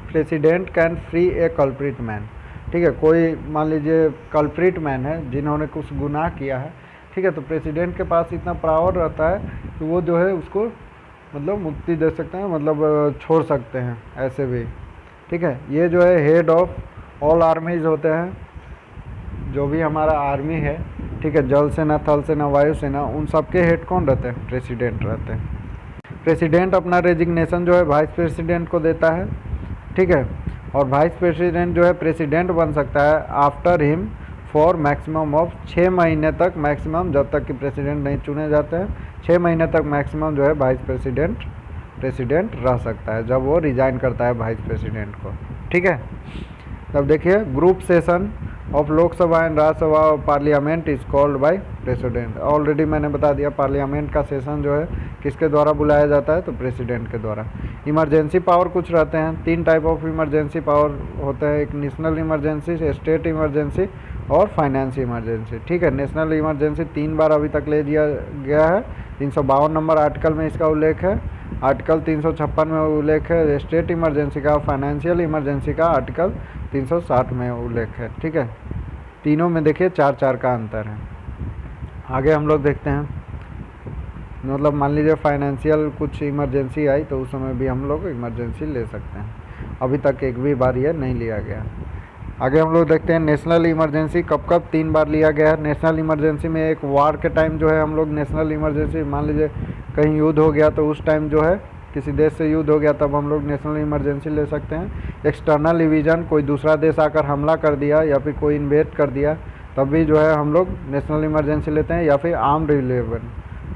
S1: president can free A culprit man, ठीक है। कोई मान लीजिए कल्प्रिट मैन है, जिन्होंने कुछ गुनाह किया है, ठीक है, तो प्रेसिडेंट के पास इतना पावर रहता है कि वो जो है उसको मतलब मुक्ति दे सकते हैं, मतलब छोड़ सकते हैं ऐसे भी, ठीक है। ये जो है हेड ऑफ ऑल आर्मीज होते हैं, जो भी हमारा आर्मी है, ठीक है, जल सेना, थल सेना, वायु सेना, उन सब के हेड कौन रहते हैं, प्रेसिडेंट रहते हैं। प्रेसिडेंट अपना रेजिग्नेशन जो है वाइस प्रेसिडेंट को देता है, ठीक है। और वाइस प्रेसिडेंट जो है प्रेसिडेंट बन सकता है after him for maximum of 6 महीने तक, मैक्सिमम जब तक कि प्रेसिडेंट नहीं चुने जाते हैं 6 महीने तक मैक्सिमम जो है वाइस प्रेसिडेंट रह सकता है जब वो रिजाइन करता है वाइस प्रेसिडेंट को, ठीक है। तब देखिए group session of Lok Sabha and Rajya Sabha और parliament is called by president. Already मैंने बता दिया पार्लियामेंट का सेशन जो है किसके द्वारा बुलाया जाता है, तो प्रेसिडेंट के द्वारा। इमरजेंसी पावर कुछ रहते हैं, 3 टाइप ऑफ इमरजेंसी पावर होते हैं, एक नेशनल इमरजेंसी, स्टेट इमरजेंसी और फाइनेंस इमरजेंसी, ठीक है। नेशनल इमरजेंसी 3 बार अभी तक ले दिया गया है, 352 नंबर आर्टिकल में इसका उल्लेख है, आर्टिकल 356 में उल्लेख है स्टेट इमरजेंसी का, फाइनेंशियल इमरजेंसी का आर्टिकल 360 में उल्लेख है, ठीक है। तीनों में देखिए 4-4 का अंतर है। आगे हम लोग देखते हैं, मतलब मान लीजिए फाइनेंशियल कुछ इमरजेंसी आई तो उस समय भी हम लोग इमरजेंसी ले सकते हैं, अभी तक एक भी बार ये नहीं लिया गया। आगे हम लोग देखते हैं नेशनल इमरजेंसी कब कब 3 बार लिया गया है। नेशनल इमरजेंसी में एक वार के टाइम जो है हम लोग नेशनल इमरजेंसी, मान लीजिए कहीं युद्ध हो गया तो उस टाइम जो है किसी देश से युद्ध हो गया तब हम लोग नेशनल इमरजेंसी ले सकते हैं। एक्सटर्नल डिवीज़न, कोई दूसरा देश आकर हमला कर दिया या फिर कोई इन्वेड कर दिया तब भी जो है हम लोग नेशनल इमरजेंसी लेते हैं। या फिर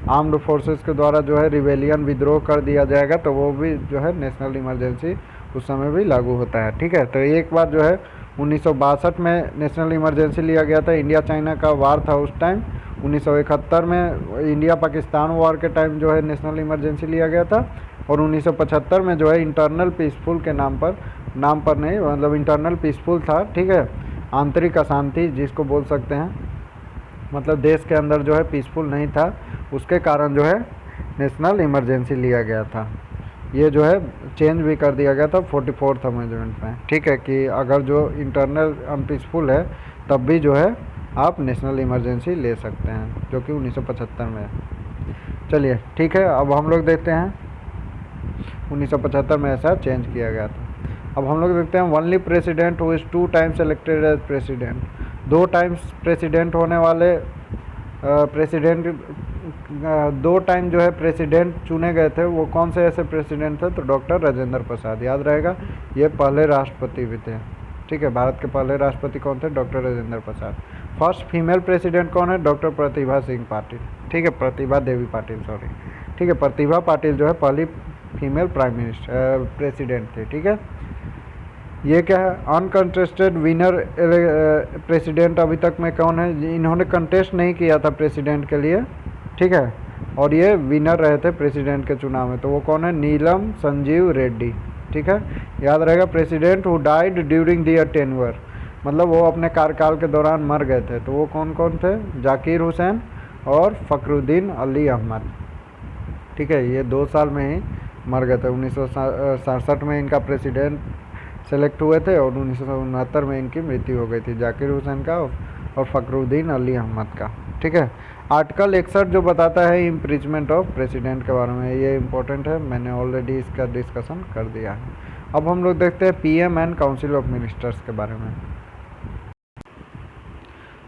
S1: आर्म्ड फोर्सेस के द्वारा जो है रिवेलियन, विद्रोह कर दिया जाएगा तो वो भी जो है नेशनल इमरजेंसी उस समय भी लागू होता है, ठीक है। तो एक बार जो है 1962 में नेशनल इमरजेंसी लिया गया था, इंडिया चाइना का वार था उस टाइम। 1971 में इंडिया पाकिस्तान वॉर के टाइम जो है नेशनल इमरजेंसी लिया गया था। और 1975 में जो है इंटरनल पीसफुल के नाम पर नहीं, मतलब इंटरनल पीसफुल था, ठीक है, आंतरिक अशांति जिसको बोल सकते हैं, मतलब देश के अंदर जो है पीसफुल नहीं था, उसके कारण जो है नेशनल इमरजेंसी लिया गया था। ये जो है चेंज भी कर दिया गया था 44th अमेंडमेंट में, ठीक है, कि अगर जो इंटरनल अनपीसफुल है तब भी जो है आप नेशनल इमरजेंसी ले सकते हैं, जो कि 1975 में है। चलिए ठीक है, अब हम लोग देखते हैं 1975 में ऐसा चेंज किया गया था। अब हम लोग देखते हैं only president who is 2 times elected as president. 2 times president होने वाले प्रेसिडेंट 2 टाइम जो है प्रेसिडेंट चुने गए थे, वो कौन से ऐसे प्रेसिडेंट थे, तो डॉक्टर राजेंद्र प्रसाद, याद रहेगा ये पहले राष्ट्रपति भी थे, ठीक है। भारत के पहले राष्ट्रपति कौन थे, doctor Rajendra Prasad. First female president कौन है, डॉक्टर प्रतिभा सिंह पाटिल, ठीक है, प्रतिभा देवी पाटिल, सॉरी, ठीक है, प्रतिभा पाटिल जो है पहली फीमेल प्राइम मिनिस्टर प्रेसिडेंट थे, ठीक है। ये क्या है, अनकंटेस्टेड विनर प्रेसिडेंट अभी तक में कौन है, इन्होंने कंटेस्ट नहीं किया था प्रेसिडेंट के लिए, ठीक है, और ये विनर रहे थे प्रेसिडेंट के चुनाव में, तो वो कौन है, नीलम संजीव रेड्डी, ठीक है, याद रहेगा। President who died during their tenure, मतलब वो अपने कार्यकाल के दौरान मर गए थे, तो वो कौन कौन थे, जाकिर हुसैन और फखरुद्दीन अली अहमद, ठीक है, ये 2 साल में ही मर गए थे। 1967 में इनका प्रेसिडेंट सेलेक्ट हुए थे और 1969 में इनकी मृत्यु हो गई थी, जाकिर हुसैन का और फखरुद्दीन अली अहमद का, ठीक है। आर्टिकल 61 जो बताता है इम्पीचमेंट ऑफ प्रेसिडेंट के बारे में, ये इंपॉर्टेंट है, मैंने ऑलरेडी इसका डिस्कशन कर दिया है। अब हम लोग देखते हैं PM and council of ministers के बारे में।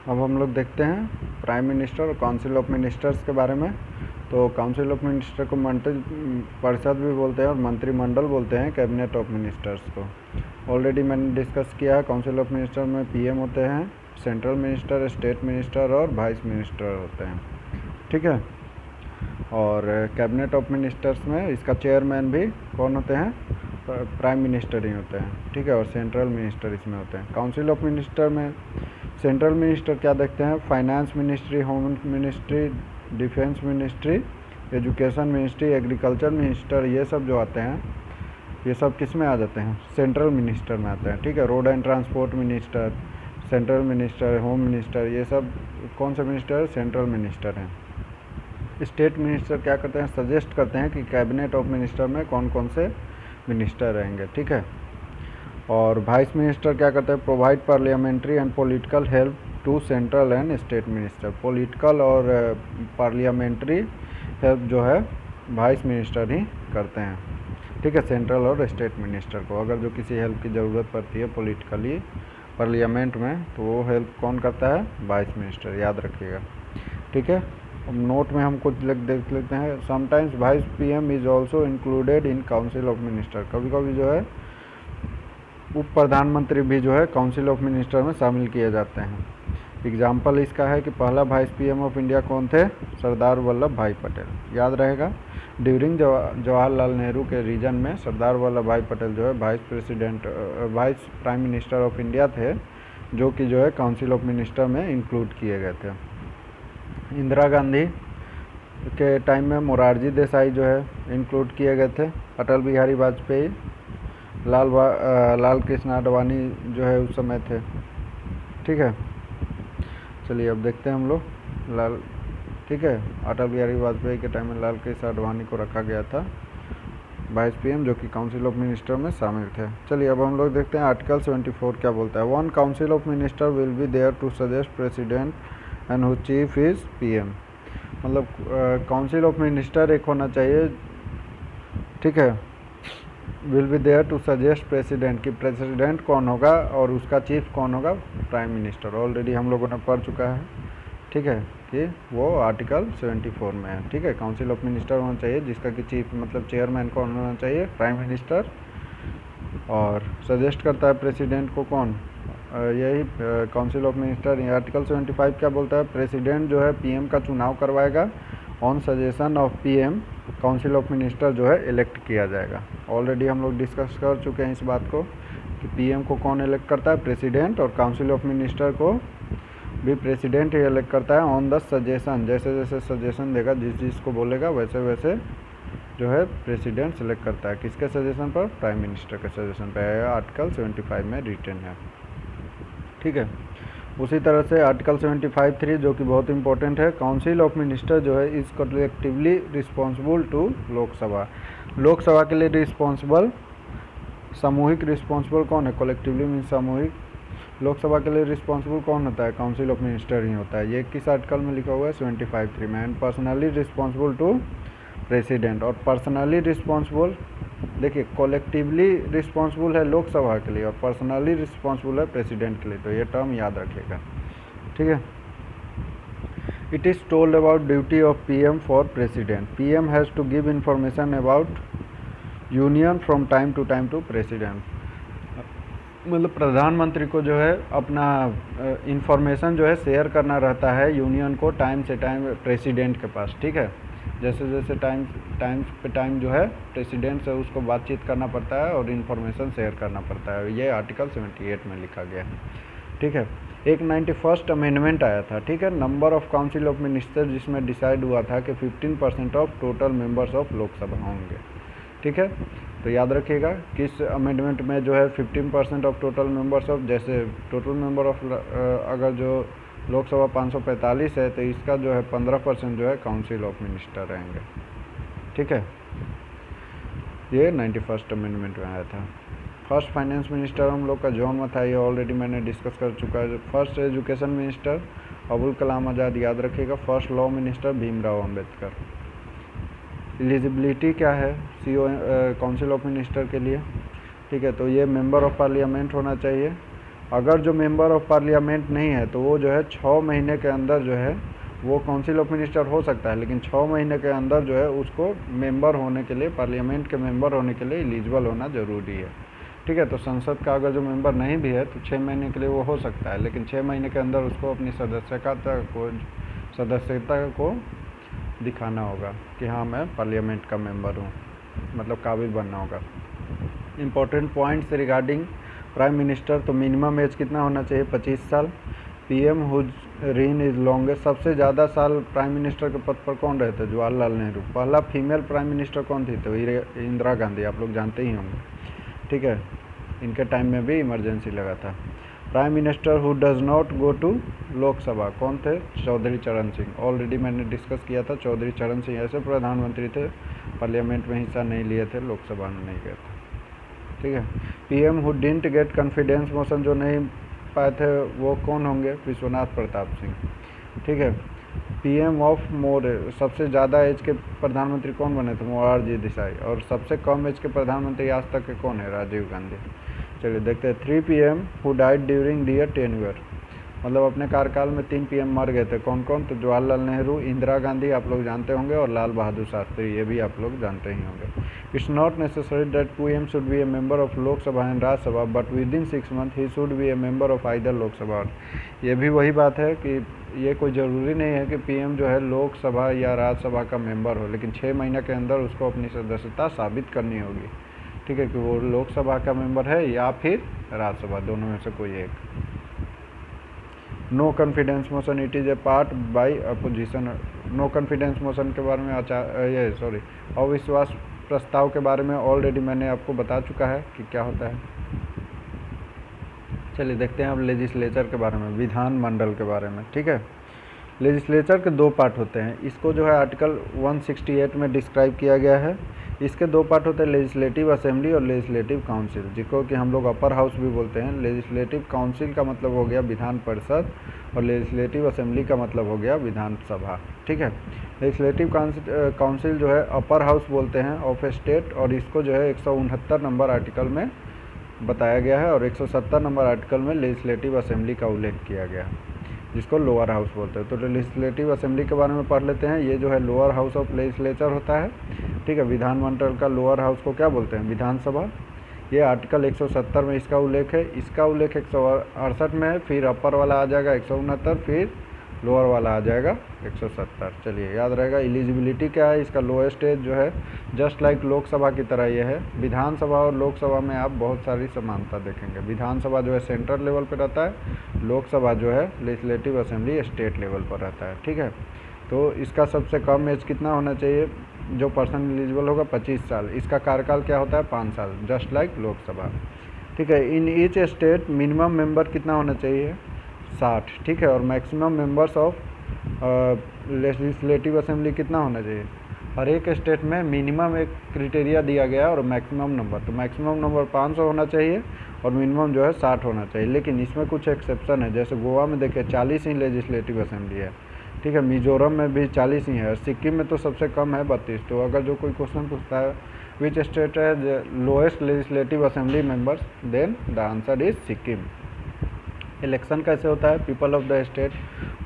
S1: अब हम लोग देखते हैं प्राइम मिनिस्टर और काउंसिल ऑफ मिनिस्टर्स के बारे में। तो काउंसिल ऑफ मिनिस्टर को मंत्री परिषद भी बोलते हैं और मंत्रिमंडल बोलते हैं कैबिनेट ऑफ मिनिस्टर्स को। ऑलरेडी मैंने डिस्कस किया है, काउंसिल ऑफ मिनिस्टर में पीएम होते हैं, सेंट्रल मिनिस्टर, स्टेट मिनिस्टर और वाइस मिनिस्टर होते हैं, ठीक है। और कैबिनेट ऑफ मिनिस्टर्स में इसका चेयरमैन भी कौन होते हैं, प्राइम मिनिस्टर ही होते हैं, ठीक है, और सेंट्रल मिनिस्टर इसमें होते हैं। काउंसिल ऑफ मिनिस्टर में सेंट्रल मिनिस्टर क्या देखते हैं, finance ministry, home ministry, defence ministry, education ministry, agriculture minister, ये सब जो आते हैं ये सब किस में आ जाते हैं, सेंट्रल मिनिस्टर में आते हैं, ठीक है। Road and transport minister, central minister, home minister, ये सब कौन सा मिनिस्टर है, सेंट्रल मिनिस्टर हैं। स्टेट मिनिस्टर क्या करते हैं, सजेस्ट करते हैं कि कैबिनेट ऑफ मिनिस्टर में कौन कौन से मिनिस्टर रहेंगे, ठीक है। और वाइस मिनिस्टर क्या करते हैं, provide parliamentary and political help to central and state minister. Political और पार्लियामेंट्री हेल्प जो है वाइस मिनिस्टर ही करते हैं, ठीक है, सेंट्रल और स्टेट मिनिस्टर को। अगर जो किसी हेल्प की ज़रूरत पड़ती है पॉलिटिकली पार्लियामेंट में तो वो हेल्प कौन करता है, वाइस मिनिस्टर, याद रखिएगा, ठीक है। अब नोट में हम कुछ देख लेते हैं। Sometimes vice PM is also included in council of minister, कभी कभी जो है उप प्रधानमंत्री भी जो है काउंसिल ऑफ मिनिस्टर में शामिल किए जाते हैं। एग्जाम्पल इसका है कि पहला वाइस पीएम ऑफ इंडिया कौन थे? सरदार वल्लभ भाई पटेल। याद रहेगा, ड्यूरिंग जवाहरलाल नेहरू के रीजन में सरदार वल्लभ भाई पटेल जो है vice prime minister of India थे, जो कि जो है काउंसिल ऑफ मिनिस्टर में इंक्लूड किए गए थे। इंदिरा गांधी के टाइम में मोरारजी देसाई जो है इंक्लूड किए गए थे। अटल बिहारी वाजपेयी, लाल कृष्ण आडवाणी जो है उस समय थे। ठीक है, चलिए अब देखते हैं हम लोग ठीक है, अटल बिहारी वाजपेयी के टाइम में लाल कृष्ण आडवाणी को रखा गया था वाइस पीएम, जो कि काउंसिल ऑफ मिनिस्टर में शामिल थे। चलिए अब हम लोग देखते हैं आर्टिकल 74 क्या बोलता है। One council of minister will be there to suggest president and who chief is PM. मतलब काउंसिल ऑफ मिनिस्टर एक होना चाहिए, ठीक है, will be there to suggest president, कि प्रेसिडेंट कौन होगा और उसका चीफ कौन होगा? Prime minister. ऑलरेडी हम लोगों ने पढ़ चुका है, ठीक है, कि वो आर्टिकल 74 में है। ठीक है, काउंसिल ऑफ मिनिस्टर होना चाहिए जिसका कि चीफ मतलब चेयरमैन कौन होना चाहिए? Prime minister. और सजेस्ट करता है प्रेसिडेंट को कौन? यही काउंसिल ऑफ मिनिस्टर। आर्टिकल 75 क्या बोलता है? प्रेसिडेंट जो है पीएम का चुनाव करवाएगा, on suggestion of PM council of minister जो है इलेक्ट किया जाएगा। ऑलरेडी हम लोग डिस्कस कर चुके हैं इस बात को कि पीएम को कौन इलेक्ट करता है? प्रेसिडेंट। और काउंसिल ऑफ मिनिस्टर को भी प्रेसिडेंट ही इलेक्ट करता है ऑन द सजेशन, जैसे जैसे सजेशन देगा, जिस जिसको बोलेगा वैसे वैसे जो है प्रेसिडेंट सेलेक्ट करता है। किसके सजेशन पर? प्राइम मिनिस्टर के सजेशन पर आएगा। आर्टिकल 75 में रिटन है। ठीक है, उसी तरह से आर्टिकल 75(3) जो कि बहुत इंपॉर्टेंट है, काउंसिल ऑफ मिनिस्टर जो है is collectively responsible to Lok Sabha. Lok Sabha के लिए रिस्पॉन्सिबल, सामूहिक रिस्पॉन्सिबल कौन है? कलेक्टिवली मीन्स सामूहिक। लोकसभा के लिए रिस्पॉन्सिबल कौन होता है? काउंसिल ऑफ मिनिस्टर ही होता है। ये किस आर्टिकल में लिखा हुआ है? 75(3) में। And personally responsible to president. और पर्सनली रिस्पॉन्सिबल, देखिए, कलेक्टिवली रिस्पॉन्सिबल है लोकसभा के लिए और पर्सनली रिस्पॉन्सिबल है प्रेसिडेंट के लिए, तो ये टर्म याद रखिएगा। ठीक है, it is told about duty of PM for president. PM has to give information about union from time to president. मतलब प्रधानमंत्री को जो है अपना इंफॉर्मेशन जो है शेयर करना रहता है यूनियन को टाइम से टाइम प्रेसिडेंट के पास। ठीक है, जैसे जैसे टाइम जो है प्रेसिडेंट से उसको बातचीत करना पड़ता है और इन्फॉर्मेशन शेयर करना पड़ता है। ये आर्टिकल 78 में लिखा गया है। ठीक है, एक 91st अमेंडमेंट आया था। ठीक है, number of council of minister, जिसमें डिसाइड हुआ था कि 15% of total members of Lok Sabha होंगे। ठीक है, तो याद रखिएगा किस अमेंडमेंट में जो है 15% ऑफ टोटल मेंबर्स ऑफ, जैसे टोटल मेंबर ऑफ अगर जो लोकसभा 545 है तो इसका जो है 15% जो है काउंसिल ऑफ मिनिस्टर रहेंगे। ठीक है, ये 91st अमेंडमेंट में आया था। फर्स्ट फाइनेंस मिनिस्टर हम लोग का जॉन मथाई है, ऑलरेडी मैंने डिस्कस कर चुका है। First education minister Abul Kalam Azad, याद रखिएगा। First law minister Bhimrao Ambedkar. Eligibility क्या है काउंसिल ऑफ मिनिस्टर के लिए? ठीक है, तो ये मेंबर ऑफ पार्लियामेंट होना चाहिए। अगर जो मेंबर ऑफ पार्लियामेंट नहीं है तो वो जो है 6 महीने के अंदर जो है वो काउंसिल ऑफ मिनिस्टर हो सकता है, लेकिन 6 महीने के अंदर जो है उसको मेंबर होने के लिए, पार्लियामेंट के मेंबर होने के लिए एलिजिबल होना ज़रूरी है। ठीक है, तो संसद का अगर जो मेंबर नहीं भी है तो 6 महीने के लिए वो हो सकता है, लेकिन 6 महीने के अंदर उसको अपनी सदस्यता को दिखाना होगा कि हाँ मैं पार्लियामेंट का मेंबर हूँ, मतलब काबिल बनना होगा। Important points regarding prime minister, तो मिनिमम एज कितना होना चाहिए? 25 साल। PM whose reign is longest, सबसे ज़्यादा साल प्राइम मिनिस्टर के पद पर कौन रहे थे? जवाहरलाल नेहरू। पहला फीमेल प्राइम मिनिस्टर कौन थी? तो इंदिरा गांधी, आप लोग जानते ही होंगे। ठीक है, इनके टाइम में भी इमरजेंसी लगा था। Prime minister who does not go to Lok Sabha कौन थे? चौधरी चरण सिंह। ऑलरेडी मैंने डिस्कस किया था, चौधरी चरण सिंह ऐसे प्रधानमंत्री थे पार्लियामेंट में हिस्सा नहीं लिए थे, लोकसभा में नहीं गए थे। ठीक है, PM who didn't get confidence motion, जो नहीं पाए थे वो कौन होंगे? विश्वनाथ प्रताप सिंह। ठीक है, पीएम ऑफ मोर, सबसे ज़्यादा एज के प्रधानमंत्री कौन बने थे? मोरारजी देसाई। और सबसे कम एज के प्रधानमंत्री आज तक के कौन है? राजीव गांधी। चलिए देखते हैं 3 PM who died during their tenure. मतलब अपने कार्यकाल में 3 पीएम मर गए थे। कौन कौन? तो जवाहरलाल नेहरू, इंदिरा गांधी आप लोग जानते होंगे, और लाल बहादुर शास्त्री, ये भी आप लोग जानते ही होंगे। It's not necessary that PM should be a member of Lok Sabha and Rajya Sabha, but with in 6 month he should be a member of either Lok Sabha. और ये भी वही बात है कि ये कोई ज़रूरी नहीं है कि पीएम जो है लोकसभा या राज्यसभा का मेंबर हो, लेकिन 6 महीने के अंदर उसको अपनी सदस्यता साबित करनी होगी, ठीक है, कि वो लोकसभा का मेंबर है या फिर राज्यसभा, दोनों में से कोई एक। No confidence motion, it is a part by opposition. No confidence motion के बारे में अविश्वास प्रस्ताव के बारे में ऑलरेडी मैंने आपको बता चुका है कि क्या होता है। चलिए देखते हैं अब लेजिस्लेचर के बारे में, विधानमंडल के बारे में, ठीक है। लेजिस्लेचर के 2 पार्ट होते हैं। इसको जो है आर्टिकल 168 में डिस्क्राइब किया गया है। इसके 2 पार्ट होते हैं, लेजिस्लेटिव असेंबली और लेजिस्लेटिव काउंसिल, जिसको कि हम लोग अपर हाउस भी बोलते हैं। लेजिस्लेटिव काउंसिल का मतलब हो गया विधान परिषद, और लेजिस्लेटिव असेंबली का मतलब हो गया विधानसभा, ठीक है। लेजिस्लेटिव काउंसिल जो है अपर हाउस बोलते हैं ऑफ स्टेट, और इसको जो है 169 नंबर आर्टिकल में बताया गया है, और 170 नंबर आर्टिकल में लेजिस्लेटिव असेंबली का उल्लेख किया गया है, जिसको लोअर हाउस बोलते हैं। तो लेजिस्लेटिव असेंबली के बारे में पढ़ लेते हैं। ये जो है लोअर हाउस ऑफ लेजिस्लेचर होता है, ठीक है। विधानमंडल का लोअर हाउस को क्या बोलते हैं? विधानसभा। ये आर्टिकल 170 में इसका उल्लेख है। इसका उल्लेख 168 में है, फिर अपर वाला आ जाएगा 169, फिर लोअर वाला आ जाएगा 170। चलिए याद रहेगा। एलिजिबिलिटी क्या है? इसका लोएस्ट एज जो है जस्ट लाइक लोकसभा की तरह ये है। विधानसभा और लोकसभा में आप बहुत सारी समानता देखेंगे। विधानसभा जो है सेंट्रल लेवल पर रहता है, लोकसभा जो है लेजिस्लेटिव असेंबली स्टेट लेवल पर रहता है, ठीक है। तो इसका सबसे कम एज कितना होना चाहिए? जो पर्सन एलिजिबल होगा 25 साल। इसका कार्यकाल क्या होता है? 5 साल, जस्ट लाइक लोकसभा, ठीक है। In each state minimum member कितना होना चाहिए? 60, ठीक है। और maximum members of legislative assembly कितना होना चाहिए? हर एक स्टेट में मिनिमम एक क्राइटेरिया दिया गया और मैक्सिमम नंबर, तो मैक्सिमम नंबर 500 होना चाहिए और मिनिमम जो है 60 होना चाहिए। लेकिन इसमें कुछ एक्सेप्शन है, जैसे गोवा में देखिए 40 ही लेजिस्लेटिव असेंबली है, ठीक है। मिजोरम में भी 40 ही है, और सिक्किम में तो सबसे कम है 32। तो अगर जो कोई क्वेश्चन पूछता है which state is lowest legislative assembly members, then the answer is Sikkim. Election कैसे होता है? People of the state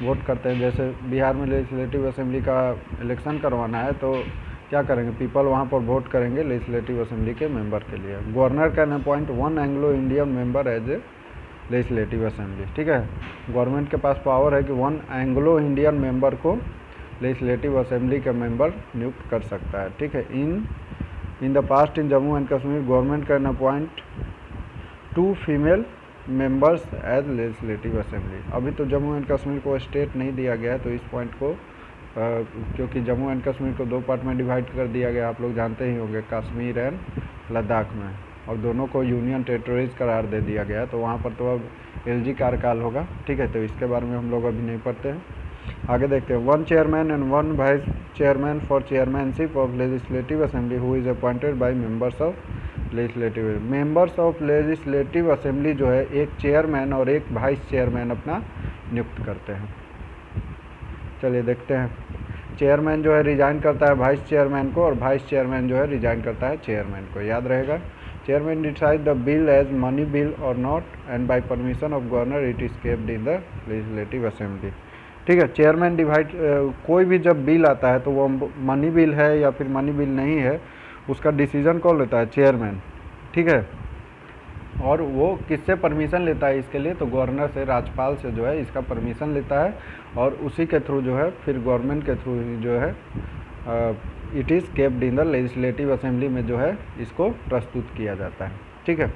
S1: vote करते हैं। जैसे बिहार में लेजिस्लेटिव असेंबली का इलेक्शन करवाना है तो क्या करेंगे? पीपल वहाँ पर वोट करेंगे लेजिस्लेटिव असेंबली के मेंबर के लिए। Governor can appoint 1 Anglo Indian member as a legislative assembly, ठीक है। गवर्नमेंट के पास पावर है कि 1 एंग्लो इंडियन मेंबर को लेजिस्लेटिव असेंबली का मेंबर नियुक्त कर सकता है, ठीक है। In the past in Jammu and Kashmir government can appoint 2 female members as legislative assembly. अभी तो जम्मू एंड कश्मीर को स्टेट नहीं दिया गया है, तो इस पॉइंट को क्योंकि जम्मू एंड कश्मीर को 2 पार्ट में डिवाइड कर दिया गया, आप लोग जानते ही होंगे, कश्मीर एंड लद्दाख में, और दोनों को यूनियन टेरिटरीज करार दे दिया गया है। तो वहाँ पर तो अब एलजी कार्यकाल होगा, ठीक है। तो इसके बारे में हम लोग अभी नहीं पढ़ते हैं, आगे देखते हैं। 1 chairman and 1 vice chairman for chairmanship of legislative assembly who is appointed by members of legislative. Members of legislative assembly जो है एक चेयरमैन और एक वाइस चेयरमैन अपना नियुक्त करते हैं। चलिए देखते हैं। चेयरमैन जो है रिजाइन करता है वाइस चेयरमैन को, और वाइस चेयरमैन जो है रिजाइन करता है चेयरमैन को, याद रहेगा। Chairman decide the bill as money bill और not, and by permission of governor it is kept in the legislative assembly, ठीक है। चेयरमैन डिवाइड कोई भी जब बिल आता है तो वो मनी बिल है या फिर मनी बिल नहीं है, उसका डिसीजन कौन लेता है? चेयरमैन, ठीक है। और वो किससे परमिशन लेता है इसके लिए? तो गवर्नर से, राज्यपाल से जो है इसका परमिशन लेता है, और उसी के थ्रू जो है फिर गवर्नमेंट के थ्रू जो है it is capped in the legislative assembly में जो है इसको प्रस्तुत किया जाता है, ठीक है।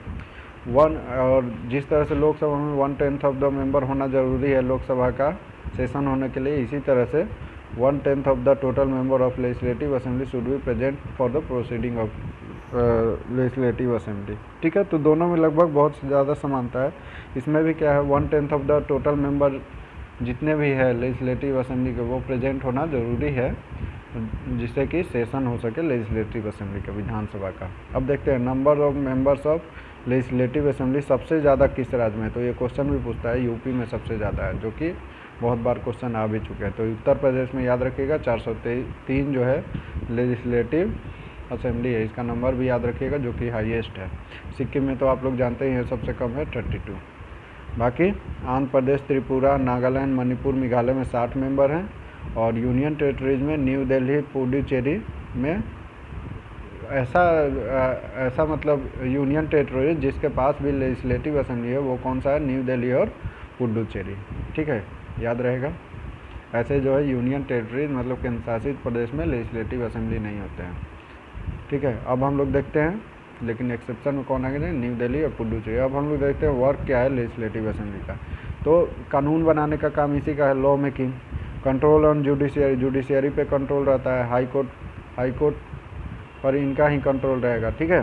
S1: और जिस तरह से लोकसभा में 1/10 ऑफ द मेंबर होना ज़रूरी है लोकसभा का सेशन होने के लिए, इसी तरह से 1/10 of the total member of legislative assembly should be present for the proceeding of legislative assembly, ठीक है। तो दोनों में लगभग बहुत ज़्यादा समानता है। इसमें भी क्या है, 1/10 ऑफ द टोटल मेंबर जितने भी है लेजिस्लेटिव असेंबली के वो प्रेजेंट होना ज़रूरी है, जिससे कि सेशन हो सके लेजिस्लेटिव असेंबली का, विधानसभा का। अब देखते हैं number of members of legislative assembly सबसे ज़्यादा किस राज्य में? तो ये क्वेश्चन भी पूछता है, यूपी में सबसे ज़्यादा है, जो कि बहुत बार क्वेश्चन आ भी चुके हैं। तो उत्तर प्रदेश में याद रखिएगा 403 जो है लेजिस्लेटिव असेंबली है, इसका नंबर भी याद रखिएगा जो कि हाईएस्ट है। सिक्किम में तो आप लोग जानते ही हैं सबसे कम है 32। बाकी आंध्र प्रदेश, त्रिपुरा, नागालैंड, मणिपुर, मेघालय में 60 मेंबर हैं, और यूनियन टेरिटरीज में न्यू दिल्ली, पुडुचेरी में ऐसा मतलब यूनियन टेरिटरी जिसके पास भी लेजिस्लेटिव असेंबली है वो कौन सा है, न्यू दिल्ली और पुडुचेरी। ठीक है, याद रहेगा। ऐसे जो है यूनियन टेरिटरीज मतलब केंद्र शासित प्रदेश में लेजिस्लेटिव असेंबली नहीं होते हैं। ठीक है, अब हम लोग देखते हैं, लेकिन एक्सेप्शन में कौन आ गया, न्यू दिल्ली और पुडुचेरी। अब हम लोग देखते हैं वर्क क्या है लेजिस्लेटिव असेंबली का। तो कानून बनाने का काम इसी का है, law making. Control on judiciary, judiciary पे कंट्रोल रहता है। हाई कोर्ट पर इनका ही कंट्रोल रहेगा। ठीक है,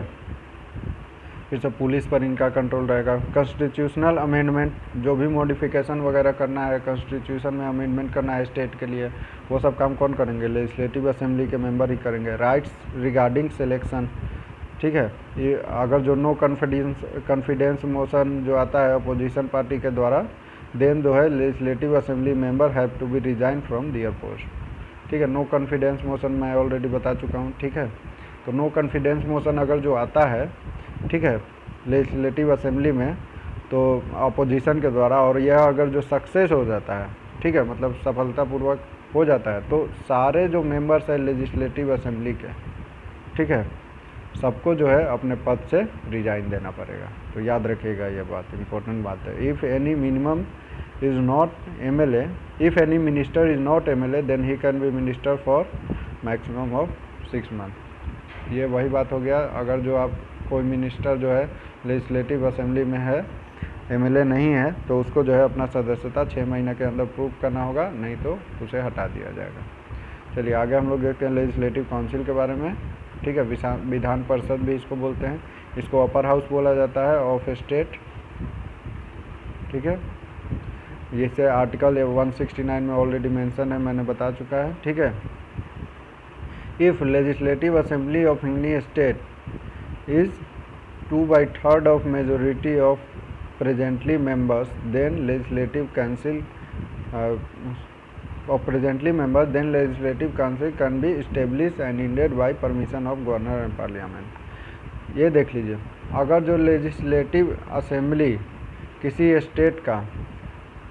S1: फिर से पुलिस पर इनका कंट्रोल रहेगा। कॉन्स्टिट्यूशनल अमेंडमेंट, जो भी मॉडिफिकेशन वगैरह करना है, कॉन्स्टिट्यूशन में अमेंडमेंट करना है स्टेट के लिए, वो सब काम कौन करेंगे, लेजिस्लेटिव असेंबली के मेंबर ही करेंगे। राइट्स रिगार्डिंग सिलेक्शन, ठीक है, ये अगर जो नो कॉन्फिडेंस मोशन जो आता है अपोजिशन पार्टी के द्वारा, देन जो है legislative assembly member have to be resign from their post. ठीक है, नो कॉन्फिडेंस मोशन मैं ऑलरेडी बता चुका हूँ। ठीक है, तो नो कॉन्फिडेंस मोशन अगर जो आता है, ठीक है, लेजिस्लेटिव असेंबली में, तो अपोजिशन के द्वारा, और यह अगर जो सक्सेस हो जाता है, ठीक है, मतलब सफलतापूर्वक हो जाता है, तो सारे जो मेंबर्स हैं लेजिस्लेटिव असेंबली के, ठीक है, सबको जो है अपने पद से रिजाइन देना पड़ेगा। तो याद रखिएगा, ये बात इंपॉर्टेंट बात है। If any minimum is not MLA, if any minister is not MLA, then he can be minister for maximum of 6 month. ये वही बात हो गया, अगर जो आप कोई मिनिस्टर जो है लेजिस्लेटिव असेंबली में है, एमएलए नहीं है, तो उसको जो है अपना सदस्यता 6 महीने के अंदर प्रूव करना होगा, नहीं तो उसे हटा दिया जाएगा। चलिए आगे हम लोग देखते हैं लेजिस्लेटिव काउंसिल के बारे में। ठीक है, विधान परिषद भी इसको बोलते हैं, इसको अपर हाउस बोला जाता है ऑफ स्टेट। ठीक है, जैसे आर्टिकल 169 में ऑलरेडी मेंशन है, मैंने बता चुका है। ठीक है, if legislative assembly of any state is 2/3 of majority of presently members, then legislative council then legislative council can be established and ended by permission of governor and parliament। ये देख लीजिए, अगर जो लेजिस्लेटिव असेंबली किसी स्टेट का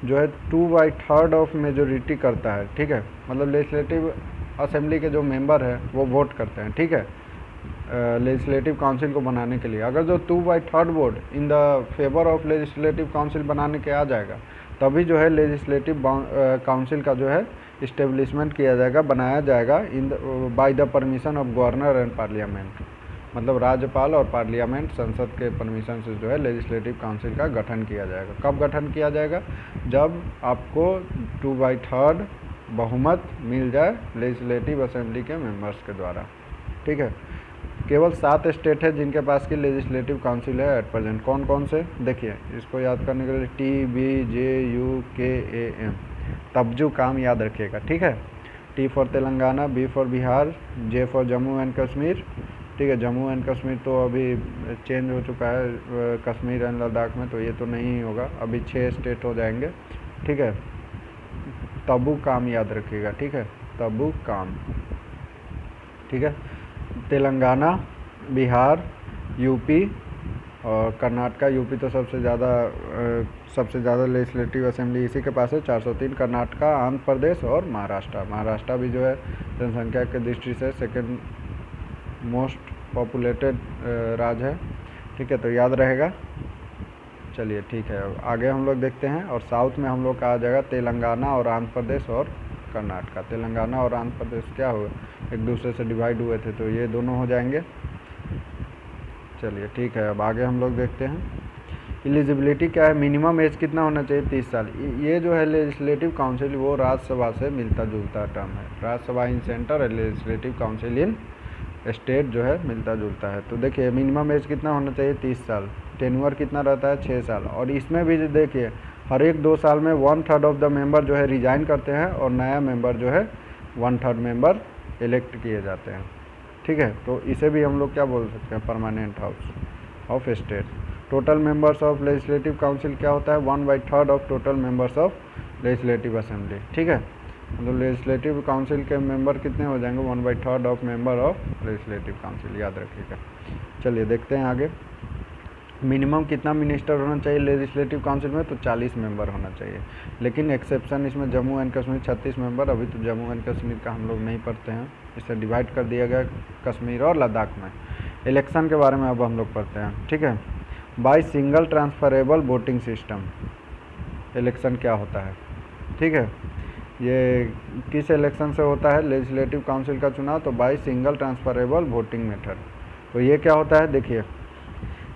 S1: जो है 2/3 ऑफ मेजोरिटी करता है, ठीक है, मतलब लेजिस्लेटिव असेंबली के जो मेंबर हैं वो वोट करते हैं, ठीक है, लेजिस्लेटिव काउंसिल को बनाने के लिए। अगर जो 2/3 vote in the favour of legislative council बनाने के आ जाएगा, तभी जो है लेजिस्लेटिव काउंसिल का जो है इस्टेब्लिशमेंट किया जाएगा, बनाया जाएगा in by the permission of governor and parliament. मतलब राज्यपाल और पार्लियामेंट, संसद के परमिशन से जो है लेजिस्लेटिव काउंसिल का गठन किया जाएगा। कब गठन किया जाएगा, जब आपको 2/3 बहुमत मिल जाए लेजिस्लेटिव असेंबली के मेंबर्स के द्वारा। ठीक है, केवल 7 स्टेट है जिनके पास की लेजिस्लेटिव काउंसिल है एट प्रेजेंट। कौन कौन से, देखिए इसको याद करने के लिए TBJUKAM, तब्जू काम याद रखिएगा। ठीक है, T for Telangana, B for Bihar, J for Jammu and Kashmir. ठीक है, जम्मू एंड कश्मीर तो अभी चेंज हो चुका है कश्मीर एंड लद्दाख में, तो ये तो नहीं होगा, अभी 6 स्टेट हो जाएंगे। ठीक है, तबू काम याद रखिएगा। ठीक है, तबू काम। ठीक है, तेलंगाना, बिहार, यूपी और कर्नाटका। यूपी तो सबसे ज़्यादा लेजिस्लेटिव असेंबली इसी के पास है, 403। कर्नाटका, आंध्र प्रदेश और महाराष्ट्र। महाराष्ट्र भी जो है जनसंख्या के दृष्टि से सेकंड मोस्ट पॉपुलेटेड राज्य है। ठीक है, तो याद रहेगा। चलिए ठीक है, आगे हम लोग देखते हैं। और साउथ में हम लोग का आ जाएगा तेलंगाना और आंध्र प्रदेश और कर्नाटका। तेलंगाना और आंध्र प्रदेश क्या हुए, एक दूसरे से डिवाइड हुए थे, तो ये दोनों हो जाएंगे। चलिए ठीक है, अब आगे हम लोग देखते हैं। एलिजिबिलिटी क्या है, मिनिमम एज कितना होना चाहिए, 30 साल। ये जो है लेजिस्लेटिव काउंसिल वो राज्यसभा से मिलता जुलता टर्म है। राज्यसभा इन सेंटर और लेजिस्लेटिव काउंसिल इन स्टेट जो है मिलता जुलता है। तो देखिए मिनिमम एज कितना होना चाहिए, 30 साल। टेन्योर कितना रहता है, 6 साल। और इसमें भी देखिए हर एक 2 साल में 1/3 ऑफ द मेंबर जो है रिजाइन करते हैं और नया मेंबर जो है 1/3 मेंबर इलेक्ट किए जाते हैं। ठीक है, तो इसे भी हम लोग क्या बोल सकते हैं, permanent house of state. Total members of legislative council क्या होता है, 1/3 of total members of legislative assembly. ठीक है, मतलब लेजिस्लेटिव काउंसिल के मेंबर कितने हो जाएंगे, 1/3 of member of legislative council, याद रखिएगा। चलिए देखते हैं आगे। मिनिमम कितना मिनिस्टर होना चाहिए लेजिस्लेटिव काउंसिल में, तो 40 मेंबर होना चाहिए। लेकिन एक्सेप्शन इसमें जम्मू एंड कश्मीर 36 मेंबर, अभी तो जम्मू एंड कश्मीर का हम लोग नहीं पढ़ते हैं, इसे डिवाइड कर दिया गया कश्मीर और लद्दाख में। इलेक्शन के बारे में अब हम लोग पढ़ते हैं, ठीक है। By single transferable voting system election क्या होता है, ठीक है। ये किस इलेक्शन से होता है लेजिस्लेटिव काउंसिल का चुनाव, तो by single transferable voting method. तो ये क्या होता है, देखिए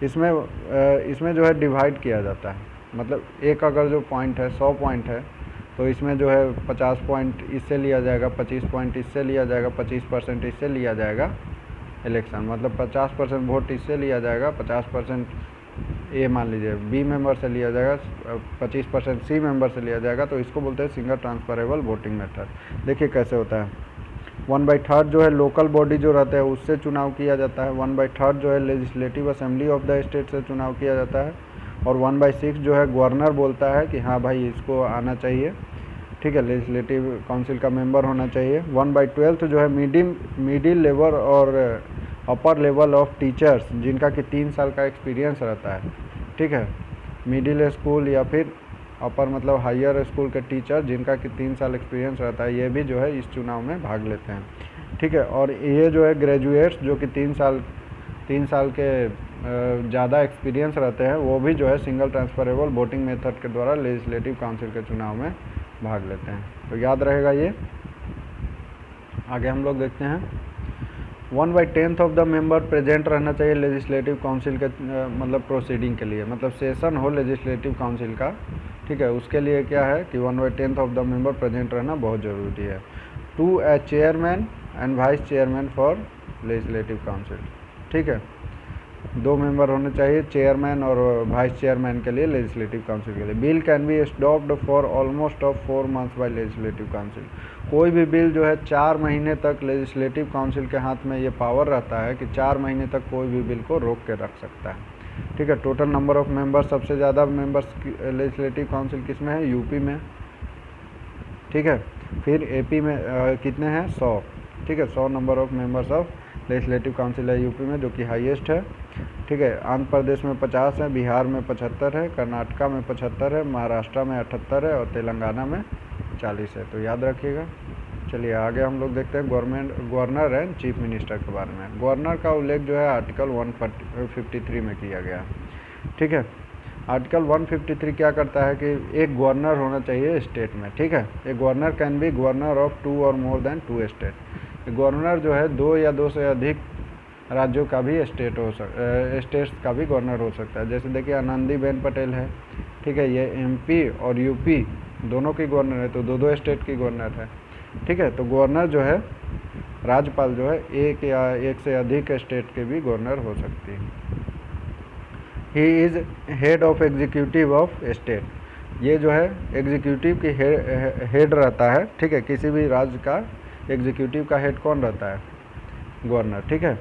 S1: इसमें जो है डिवाइड किया जाता है, मतलब एक अगर जो पॉइंट है 100 पॉइंट है, तो इसमें जो है 50 पॉइंट इससे लिया जाएगा, 25 पॉइंट इससे लिया जाएगा, 25% इससे लिया जाएगा इलेक्शन, मतलब 50% वोट इससे लिया जाएगा, 50% ए मान लीजिए बी मेंबर से लिया जाएगा, 25% सी मेंबर से लिया जाएगा, तो इसको बोलते हैं सिंगल ट्रांसफरेबल वोटिंग मेथड। देखिए कैसे होता है। 1/3 जो है लोकल बॉडी जो रहता है उससे चुनाव किया जाता है, 1/3 जो है legislative assembly of the state से चुनाव किया जाता है, और 1/6 जो है गवर्नर बोलता है कि हाँ भाई इसको आना चाहिए, ठीक है, लेजिस्लेटिव काउंसिल का मेंबर होना चाहिए। 1/12 जो है मिडिल लेवल और अपर लेवल ऑफ टीचर्स जिनका कि 3 साल का एक्सपीरियंस रहता है, ठीक है, मिडिल स्कूल या फिर अपर मतलब हायर स्कूल के टीचर जिनका कि 3 साल एक्सपीरियंस रहता है, ये भी जो है इस चुनाव में भाग लेते हैं, ठीक है। और ये जो है ग्रेजुएट्स जो कि 3 साल के ज़्यादा एक्सपीरियंस रहते हैं, वो भी जो है सिंगल ट्रांसफरेबल वोटिंग मेथड के द्वारा लेजिस्लेटिव काउंसिल के चुनाव में भाग लेते हैं। तो याद रहेगा ये। आगे हम लोग देखते हैं 1/10 ऑफ द मेंबर प्रेजेंट रहना चाहिए लेजिस्लेटिव काउंसिल के मतलब प्रोसीडिंग के लिए, मतलब सेशन हो लेजिस्लेटिव काउंसिल का, ठीक है, उसके लिए क्या है कि 1/10 ऑफ द मेंबर प्रेजेंट रहना बहुत ज़रूरी है। 2 a chairman and vice chairman for legislative council, ठीक है, 2 मेंबर होने चाहिए चेयरमैन और वाइस चेयरमैन के लिए लेजिस्लेटिव काउंसिल के लिए। Bill can be stopped for almost of 4 months by legislative council. कोई भी बिल जो है 4 महीने तक लेजिस्लेटिव काउंसिल के हाथ में ये पावर रहता है कि 4 महीने तक कोई भी बिल को रोक के रख सकता है, ठीक है। टोटल नंबर ऑफ मेंबर्स, सबसे ज़्यादा मेंबर्स लेजिस्लेटिव काउंसिल किस में है, यूपी में, ठीक है। फिर एपी में कितने हैं, 100, ठीक है, 100 number of members of legislative council है यूपी में, जो कि हाईएस्ट है, ठीक है। आंध्र प्रदेश में 50 है, बिहार में 75 है, कर्नाटका में 75 है, महाराष्ट्र में 78 है और तेलंगाना में 40 है। तो याद रखिएगा। चलिए आगे हम लोग देखते हैं गवर्नर एंड चीफ मिनिस्टर के बारे में। गवर्नर का उल्लेख जो है आर्टिकल 153 में किया गया, ठीक है। आर्टिकल 153 क्या करता है कि एक गवर्नर होना चाहिए स्टेट में, ठीक है। एक governor can be governor of 2 और मोर देन 2 स्टेट। गवर्नर जो है 2 या 2 से अधिक राज्यों का भी स्टेट्स का भी गवर्नर हो सकता है। जैसे देखिए आनंदीबेन पटेल है, ठीक है, ये एमपी और यूपी दोनों की गवर्नर है, तो 2 स्टेट की गवर्नर है, ठीक है। तो गवर्नर जो है, राज्यपाल जो है एक या एक से अधिक स्टेट के भी गवर्नर हो सकती है। He is head of executive of state. ये जो है एग्जीक्यूटिव की हेड रहता है, ठीक है। किसी भी राज्य का एग्जीक्यूटिव का हेड कौन रहता है, गवर्नर, ठीक है।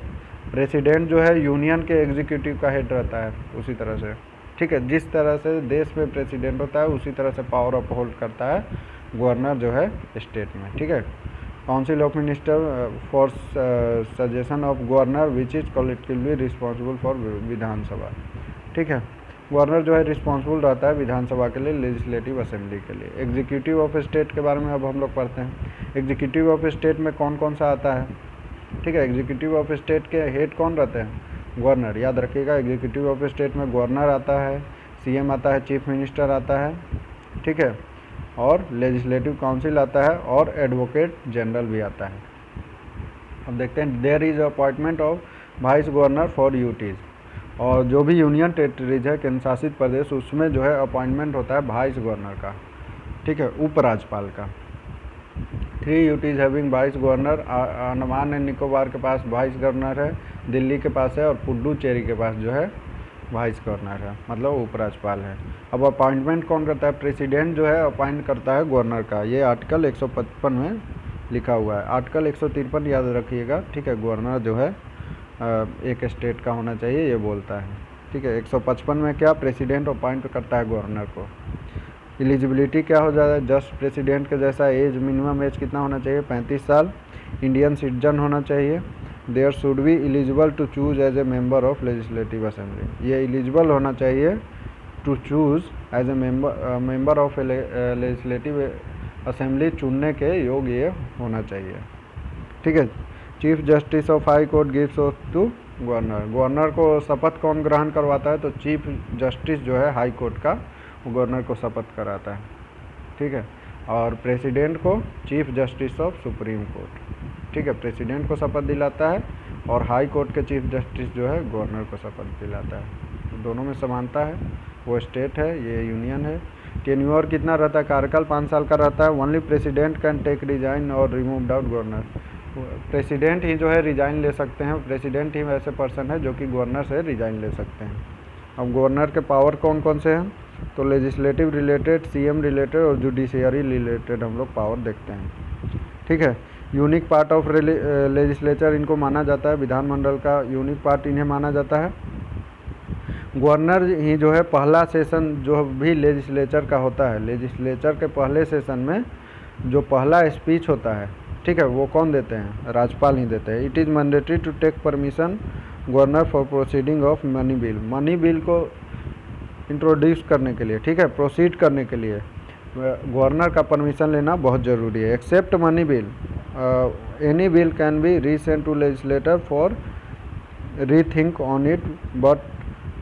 S1: प्रेसिडेंट जो है यूनियन के एग्जीक्यूटिव का हेड रहता है उसी तरह से, ठीक है। जिस तरह से देश में प्रेसिडेंट होता है उसी तरह से पावर अप होल्ड करता है गवर्नर जो है स्टेट में, ठीक है। Council of minister for suggestion of governor which is collectively responsible for Vidhan Sabha, ठीक है। गवर्नर जो है रिस्पॉन्सिबल रहता है विधानसभा के लिए, लेजिस्लेटिव असेंबली के लिए। एग्जीक्यूटिव ऑफ स्टेट के बारे में अब हम लोग पढ़ते हैं। एग्जीक्यूटिव ऑफ स्टेट में कौन कौन सा आता है, ठीक है। एग्जीक्यूटिव ऑफ स्टेट के हेड कौन रहते हैं, गवर्नर, याद रखिएगा। एग्जीक्यूटिव ऑफ स्टेट में गवर्नर आता है, सीएम आता है, चीफ मिनिस्टर आता है, ठीक है, और लेजिस्लेटिव काउंसिल आता है और एडवोकेट जनरल भी आता है। अब देखते हैं there is appointment of vice governor for UTs. और जो भी यूनियन टेरिटरीज है, केंद्र शासित प्रदेश, उसमें जो है अपॉइंटमेंट होता है वाइस गवर्नर का, ठीक है, उपराज्यपाल का। 3 UTs having vice governor. Andaman and Nicobar के पास वाइस गवर्नर है, दिल्ली के पास है, और पुडुचेरी के पास जो है वाइस गवर्नर है, मतलब उपराज्यपाल है। अब अपॉइंटमेंट कौन करता है, प्रेसिडेंट जो है अपॉइंट करता है गवर्नर का। ये आर्टिकल 155 में लिखा हुआ है। आर्टिकल 153 याद रखिएगा, ठीक है। गवर्नर जो है एक स्टेट का होना चाहिए, ये बोलता है, ठीक है। 155 में क्या, प्रेसिडेंट अपॉइंट करता है गवर्नर को। एलिजिबिलिटी क्या हो जाता है, जस्ट प्रेसिडेंट के जैसा एज, मिनिमम एज कितना होना चाहिए, 35 साल। इंडियन सिटीजन होना चाहिए। There should be eligible to choose as a member of legislative assembly. ये एलिजिबल होना चाहिए to choose as a member of legislative assembly, चुनने के योग्य ये होना चाहिए। ठीक है। Chief justice of high court gives oath to governor. Governor को शपथ कौन ग्रहण करवाता है? तो चीफ जस्टिस जो है हाई कोर्ट का, वो गवर्नर को शपथ कराता है। ठीक है। और प्रेसिडेंट को chief justice of supreme court. ठीक है, प्रेसिडेंट को शपथ दिलाता है और हाई कोर्ट के चीफ जस्टिस जो है गवर्नर को शपथ दिलाता है। तो दोनों में समानता है। वो स्टेट है, ये यूनियन है। टेन्योर कितना रहता है? कार्यकाल 5 साल का रहता है। Only president can take resign और रिमूव डाउट गवर्नर। प्रेसिडेंट ही जो है रिजाइन ले सकते हैं। प्रेसिडेंट ही वैसे पर्सन है जो कि गवर्नर से रिजाइन ले सकते हैं। अब गवर्नर के पावर कौन कौन से हैं? तो लेजिस्लेटिव रिलेटेड, सीएम रिलेटेड और जुडिशियरी रिलेटेड हम लोग पावर देखते हैं। ठीक है। यूनिक पार्ट ऑफ लेजिस्लेचर इनको माना जाता है, विधानमंडल का यूनिक पार्ट इन्हें माना जाता है। गवर्नर ही जो है पहला सेशन जो भी लेजिस्लेचर का होता है, लेजिस्लेचर के पहले सेशन में जो पहला स्पीच होता है, ठीक है, वो कौन देते हैं? राज्यपाल ही देते हैं। It is mandatory to take permission governor for proceeding of money bill. Money bill को इंट्रोड्यूस करने के लिए, ठीक है, प्रोसीड करने के लिए गवर्नर का परमिशन लेना बहुत ज़रूरी है। Except money bill, any bill can be resent to legislator for rethink on it, but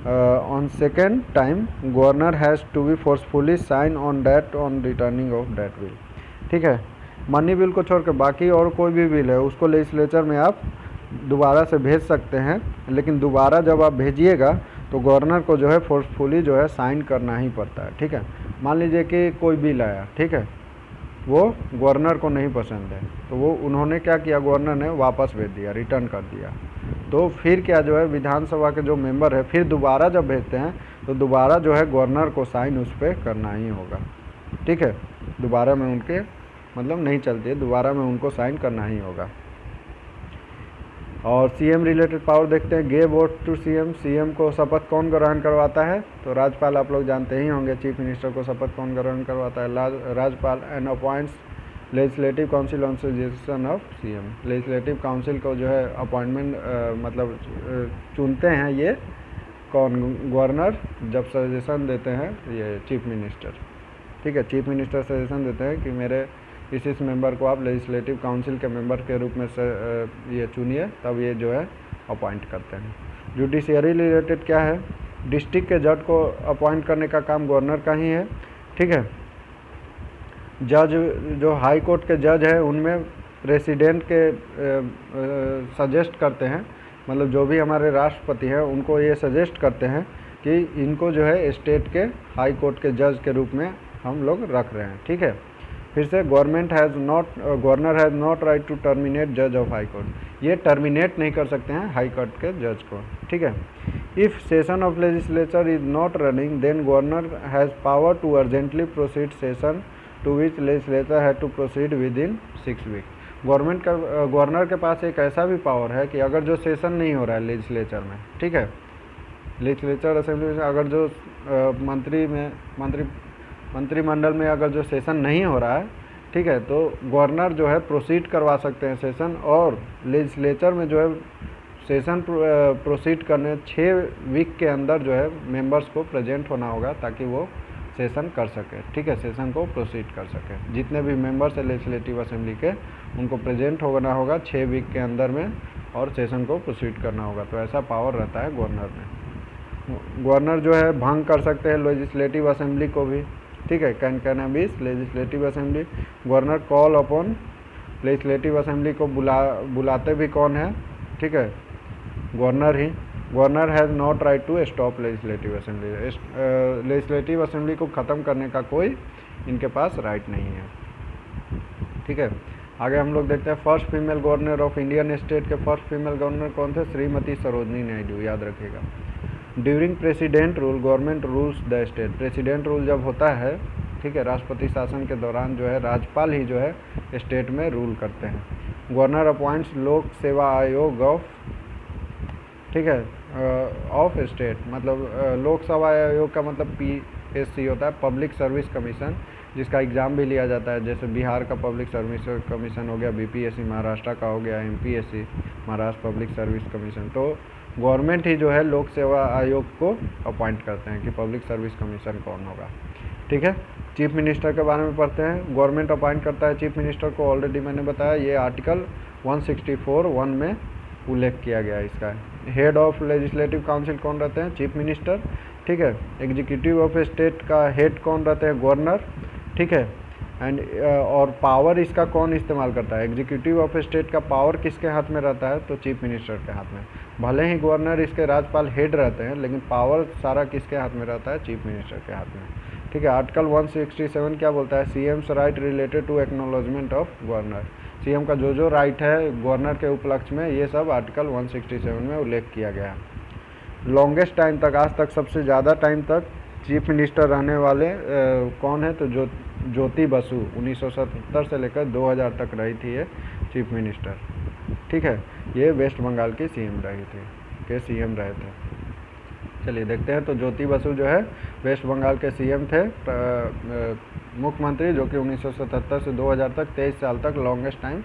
S1: on second time governor has to be forcefully sign on that on returning of that bill। ठीक है। मनी बिल को छोड़ के बाकी और कोई भी बिल है उसको लेजिस्लेचर में आप दोबारा से भेज सकते हैं, लेकिन दोबारा जब आप भेजिएगा तो गवर्नर को जो है फोर्सफुली जो है साइन करना ही पड़ता है। ठीक है। मान लीजिए कि कोई बिल आया, ठीक है, वो गवर्नर को नहीं पसंद है, तो वो उन्होंने क्या किया, गवर्नर ने वापस भेज दिया, रिटर्न कर दिया। तो फिर क्या जो है विधानसभा के जो मेंबर है फिर दोबारा जब भेजते हैं तो दोबारा जो है गवर्नर को साइन उस पर करना ही होगा। ठीक है। दोबारा में उनके मतलब नहीं चलती है, दोबारा में उनको साइन करना ही होगा। और सीएम रिलेटेड पावर देखते हैं। Give vote to CM. CM को शपथ कौन ग्रहण करवाता है? तो राज्यपाल, आप लोग जानते ही होंगे। चीफ मिनिस्टर को शपथ कौन ग्रहण करवाता है? राज्यपाल। And appoints legislative council on suggestion of CM. Legislative council को जो है अपॉइंटमेंट मतलब चुनते हैं ये कौन? गवर्नर। जब सजेशन देते हैं ये चीफ मिनिस्टर। ठीक है। चीफ मिनिस्टर सजेशन देते हैं कि मेरे इस मेंबर को आप लेजिस्लेटिव काउंसिल के मेंबर के रूप में ये चुनिए, तब ये जो है अपॉइंट करते हैं। जुडिशियरी रिलेटेड क्या है? डिस्ट्रिक्ट के जज को अपॉइंट करने का काम गवर्नर का ही है। ठीक है। जज जो हाई कोर्ट के जज है उनमें प्रेसिडेंट के सजेस्ट करते हैं, मतलब जो भी हमारे राष्ट्रपति हैं उनको ये सजेस्ट करते हैं कि इनको जो है स्टेट के हाई कोर्ट के जज के रूप में हम लोग रख रहे हैं। ठीक है। फिर से governor has not right to terminate जज ऑफ हाई कोर्ट। ये टर्मिनेट नहीं कर सकते हैं हाई कोर्ट के जज को। ठीक है। If session of legislature is not running then governor has power to urgently proceed session to which legislature है to proceed within 6 week. Governor के पास एक ऐसा भी पावर है कि अगर जो सेशन नहीं हो रहा है लेजिस्लेचर में, ठीक है, लेजिस्लेचर असेंबली में अगर जो मंत्रिमंडल में अगर जो सेशन नहीं हो रहा है, ठीक है, तो गवर्नर जो है प्रोसीड करवा सकते हैं सेशन, और लेजिस्लेचर में जो है सेशन प्रोसीड करने 6 वीक के अंदर जो है मेंबर्स को प्रेजेंट होना होगा ताकि वो सेशन कर सके। ठीक है, सेशन को प्रोसीड कर सके। जितने भी मेंबर्स है लेजिस्लेटिव असेंबली के उनको प्रेजेंट होना होगा 6 वीक के अंदर में और सेशन को प्रोसीड करना होगा। तो ऐसा पावर रहता है गवर्नर में। गवर्नर जो है भंग कर सकते हैं लेजिस्लेटिव असेंबली को भी। ठीक है। कैन अबीज legislative assembly. Governor call upon legislative assembly को बुलाते भी कौन है? ठीक है, गवर्नर ही। Governor has not right to stop legislative assembly. Legislative assembly को ख़त्म करने का कोई इनके पास राइट नहीं है। ठीक है। आगे हम लोग देखते हैं first female governor of Indian state के फर्स्ट फीमेल गवर्नर कौन थे? श्रीमती सरोजनी नायडू, याद रखिएगा। During president rule government rules the state. President rule जब होता है, ठीक है, राष्ट्रपति शासन के दौरान जो है राज्यपाल ही जो है स्टेट में रूल करते हैं। गवर्नर अपॉइंट्स लोक सेवा आयोग ऑफ, ठीक है, ऑफ स्टेट, मतलब लोक सेवा आयोग का मतलब PSC होता है, पब्लिक सर्विस कमीशन, जिसका एग्ज़ाम भी लिया जाता है। जैसे बिहार का पब्लिक सर्विस कमीशन हो गया BPSC, महाराष्ट्र का हो गया MPSC, Maharashtra public service commission. तो गवर्नमेंट ही जो है लोक सेवा आयोग को अपॉइंट करते हैं कि पब्लिक सर्विस कमीशन कौन होगा। ठीक है, चीफ मिनिस्टर के बारे में पढ़ते हैं। गवर्नमेंट अपॉइंट करता है चीफ मिनिस्टर को, ऑलरेडी मैंने बताया, ये आर्टिकल 164(1) में उल्लेख किया गया है इसका। हेड ऑफ लेजिस्लेटिव काउंसिल कौन रहते हैं? Chief minister. ठीक है, एग्जीक्यूटिव ऑफ स्टेट का हेड कौन रहते हैं? गवर्नर। ठीक है, एंड और पावर इसका कौन इस्तेमाल करता है? एग्जीक्यूटिव ऑफ स्टेट का पावर किसके हाथ में रहता है? तो चीफ मिनिस्टर के हाथ में। भले ही गवर्नर इसके राज्यपाल हेड रहते हैं, लेकिन पावर सारा किसके हाथ में रहता है? चीफ मिनिस्टर के हाथ में। ठीक है, आर्टिकल 167 क्या बोलता है? CM's right related to acknowledgement of governor. CM का जो राइट है गवर्नर के उपलक्ष्य में, ये सब आर्टिकल 167 में उल्लेख किया गया है। लॉन्गेस्ट टाइम तक, आज तक सबसे ज़्यादा टाइम तक चीफ मिनिस्टर रहने वाले कौन है? तो ज्योति बसु 1977 से लेकर 2000 तक रही थी ये चीफ मिनिस्टर। ठीक है, ये वेस्ट बंगाल की सीएम रही थी, के सीएम रहे थे। चलिए देखते हैं। तो ज्योति बसु जो है वेस्ट बंगाल के सीएम थे, मुख्यमंत्री, जो कि 1977 से 2000 तक 23 साल तक लॉन्गेस्ट टाइम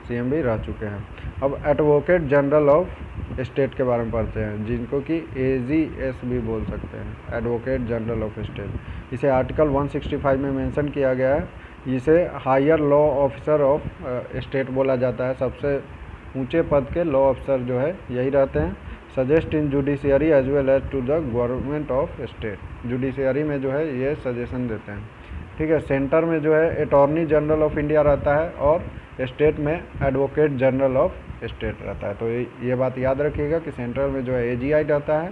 S1: सीएम भी रह चुके हैं। अब एडवोकेट जनरल ऑफ स्टेट के बारे में पढ़ते हैं, जिनको कि एजीएस भी बोल सकते हैं, एडवोकेट जनरल ऑफ स्टेट। इसे आर्टिकल 165 में मेंशन किया गया है। इसे higher law officer of state बोला जाता है। सबसे ऊंचे पद के लॉ ऑफिसर जो है यही रहते हैं। Suggest in judiciary as well as to the government of state. Judiciary में जो है ये सजेशन देते हैं। ठीक है, सेंटर में जो है अटॉर्नी जनरल ऑफ इंडिया रहता है और स्टेट में एडवोकेट जनरल ऑफ स्टेट रहता है। तो ये बात याद रखिएगा कि सेंट्रल में जो है एजीआई रहता है,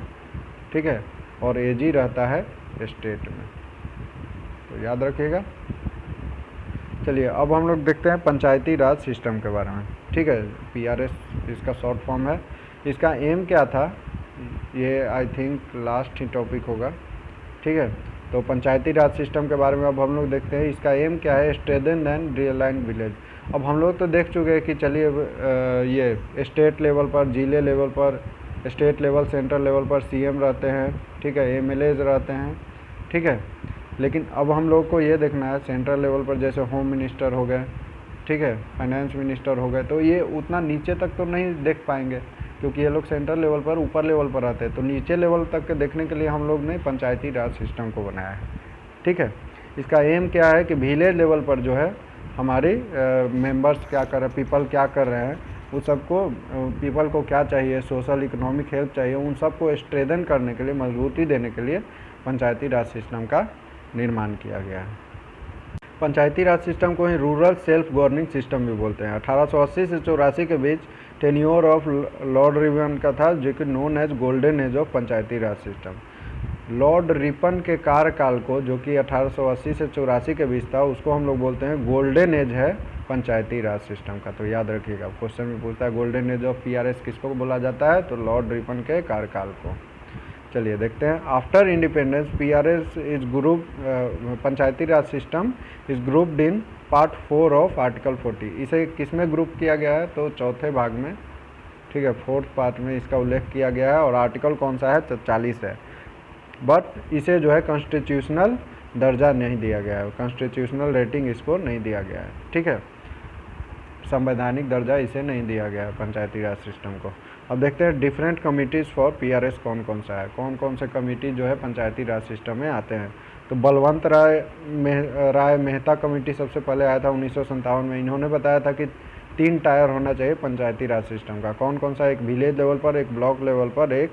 S1: ठीक है, और एजी रहता है स्टेट में, तो याद रखिएगा। चलिए अब हम लोग देखते हैं पंचायती राज सिस्टम के बारे में। ठीक है, पीआरएस इसका शॉर्ट फॉर्म है। इसका एम क्या था, ये I think last he topic होगा। ठीक है, तो पंचायती राज सिस्टम के बारे में अब हम लोग देखते हैं। इसका एम क्या है? Strengthen and realign village. अब हम लोग तो देख चुके हैं कि चलिए ये स्टेट लेवल पर, जिले लेवल पर, स्टेट लेवल, सेंट्रल लेवल पर सीएम रहते हैं। ठीक है, एमएलएज रहते हैं। ठीक है, लेकिन अब हम लोग को ये देखना है सेंट्रल लेवल पर, जैसे होम मिनिस्टर हो गए, ठीक है, फाइनेंस मिनिस्टर हो गए, तो ये उतना नीचे तक तो नहीं देख पाएंगे, क्योंकि ये लोग सेंट्रल लेवल पर, ऊपर लेवल पर आते हैं। तो नीचे लेवल तक के देखने के लिए हम लोग ने पंचायती राज सिस्टम को बनाया है। ठीक है, इसका एम क्या है कि विलेज लेवल पर जो है हमारे मेंबर्स क्या कर रहे हैं, पीपल क्या कर रहे हैं, उस सबको, पीपल को क्या चाहिए, सोशल इकोनॉमिक हेल्प चाहिए, उन सबको स्ट्रेंथन करने के लिए, मजबूती देने के लिए पंचायती राज सिस्टम का निर्माण किया गया है। पंचायती राज सिस्टम को ही रूरल सेल्फ गवर्निंग सिस्टम भी बोलते हैं। 1880 से 84 के बीच टेन्योर ऑफ लॉर्ड रिपन का था, जो कि known as golden age of Panchayati Raj system. Lord Ripon के कार्यकाल को, जो कि 1880 से 84 के बीच था, उसको हम लोग बोलते हैं गोल्डन एज है पंचायती राज सिस्टम का। तो याद रखिएगा, क्वेश्चन में पूछता है गोल्डन एज ऑफ पीआरएस किसको बोला जाता है? तो लॉर्ड रिपन के कार्यकाल को। चलिए देखते हैं। After independence PRS is group, Panchayati Raj system is grouped in part 4 of article 40। इसे किसमें ग्रुप किया गया है? तो चौथे भाग में, ठीक है, 4th पार्ट में इसका उल्लेख किया गया है। और आर्टिकल कौन सा है? 40 है। बट इसे जो है कॉन्स्टिट्यूशनल दर्जा नहीं दिया गया है, कॉन्स्टिट्यूशनल रेटिंग इसको नहीं दिया गया है। ठीक है, संवैधानिक दर्जा इसे नहीं दिया गया है पंचायती राज सिस्टम को। अब देखते हैं डिफरेंट कमिटीज़ फॉर पीआरएस कौन कौन सा है, कौन कौन से कमिटी जो है पंचायती राज सिस्टम में आते हैं। तो बलवंत राय मेहता कमेटी सबसे पहले आया था 1957 में। इन्होंने बताया था कि 3 टायर होना चाहिए पंचायती राज सिस्टम का। कौन कौन सा? एक विलेज लेवल पर, एक ब्लॉक लेवल पर, एक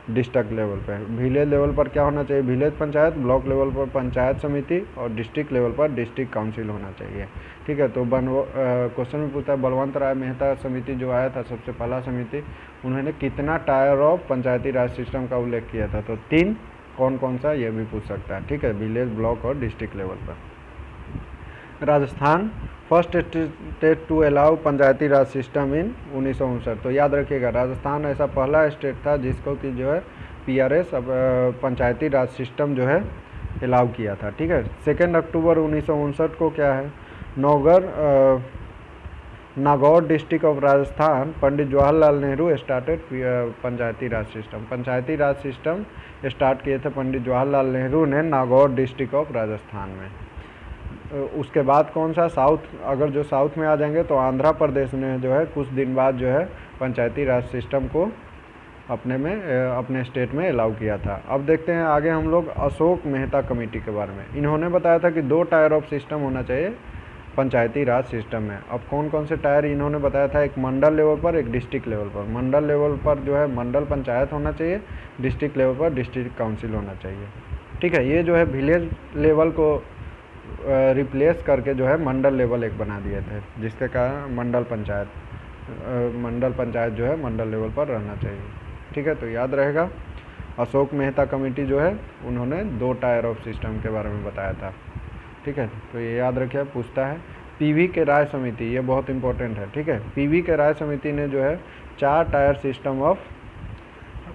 S1: डिस्ट्रिक्ट लेवल पर। विलेज लेवल पर क्या होना चाहिए? विलेज पंचायत। ब्लॉक लेवल पर पंचायत समिति, और डिस्ट्रिक्ट लेवल पर डिस्ट्रिक्ट काउंसिल होना चाहिए। ठीक है, तो क्वेश्चन में पूछता है बलवंत राय मेहता समिति जो आया था सबसे पहला समिति, उन्होंने कितना tyre of Panchayati Raj system का उल्लेख किया था? तो 3। कौन कौन सा? ये भी पूछ सकता है। ठीक है, विलेज, ब्लॉक और डिस्ट्रिक्ट लेवल पर। Rajasthan first state to allow Panchayati Raj system in 1959। तो याद रखिएगा, राजस्थान ऐसा पहला स्टेट था जिसको कि जो है पीआरएस पंचायती राज सिस्टम जो है अलाउ किया था। ठीक है, 2 अक्टूबर 1959 को क्या है, Nagaur district of Rajasthan, Pandit Jawaharlal Nehru started Panchayati Raj system. Panchayati Raj system start किए थे पंडित जवाहरलाल नेहरू ने नागौर डिस्ट्रिक्ट ऑफ राजस्थान में। उसके बाद कौन सा? साउथ, अगर जो साउथ में आ जाएंगे तो आंध्र प्रदेश ने जो है कुछ दिन बाद जो है पंचायती राज सिस्टम को अपने स्टेट में अलाउ किया था। अब देखते हैं आगे हम लोग अशोक मेहता कमेटी के बारे में। इन्होंने बताया था कि 2 टायर ऑफ सिस्टम होना चाहिए पंचायती राज सिस्टम में। अब कौन कौन से टायर इन्होंने बताया था, एक मंडल लेवल पर, एक डिस्ट्रिक्ट लेवल पर। मंडल लेवल पर जो है मंडल पंचायत होना चाहिए, डिस्ट्रिक्ट लेवल पर डिस्ट्रिक्ट काउंसिल होना चाहिए। ठीक है, ये जो है विलेज लेवल को रिप्लेस करके जो है मंडल लेवल एक बना दिए थे, जिसके कारण मंडल पंचायत जो है मंडल लेवल पर रहना चाहिए। ठीक है, तो याद रहेगा अशोक मेहता कमेटी जो है उन्होंने 2 टायर ऑफ सिस्टम के बारे में बताया था। ठीक है, तो ये याद रखिए, पूछता है। पीवी के राय समिति, ये बहुत इंपॉर्टेंट है। ठीक है, पीवी के राय समिति ने जो है 4 tier system of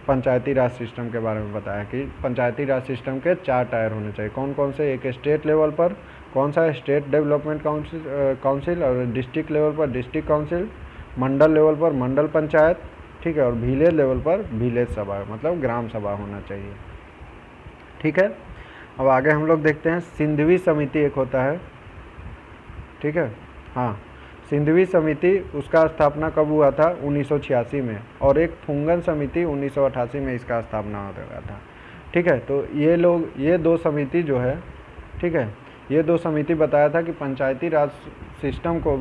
S1: Panchayati Raj system के बारे में बताया कि पंचायती राज सिस्टम के 4 टायर होने चाहिए। कौन कौन से, एक स्टेट लेवल पर कौन सा, स्टेट डेवलपमेंट काउंसिल, और डिस्ट्रिक्ट लेवल पर डिस्ट्रिक्ट काउंसिल, मंडल लेवल पर मंडल पंचायत, ठीक है, और विलेज लेवल पर विलेज सभा, मतलब ग्राम सभा होना चाहिए। ठीक है, अब आगे हम लोग देखते हैं सिंधवी समिति एक होता है। ठीक है, हाँ, सिंधवी समिति, उसका स्थापना कब हुआ था, 1986 में, और एक फुंगन समिति 1988 में इसका स्थापना हो गया था। ठीक है, तो ये 2 समिति जो है, ठीक है, ये 2 समिति बताया था कि पंचायती राज सिस्टम को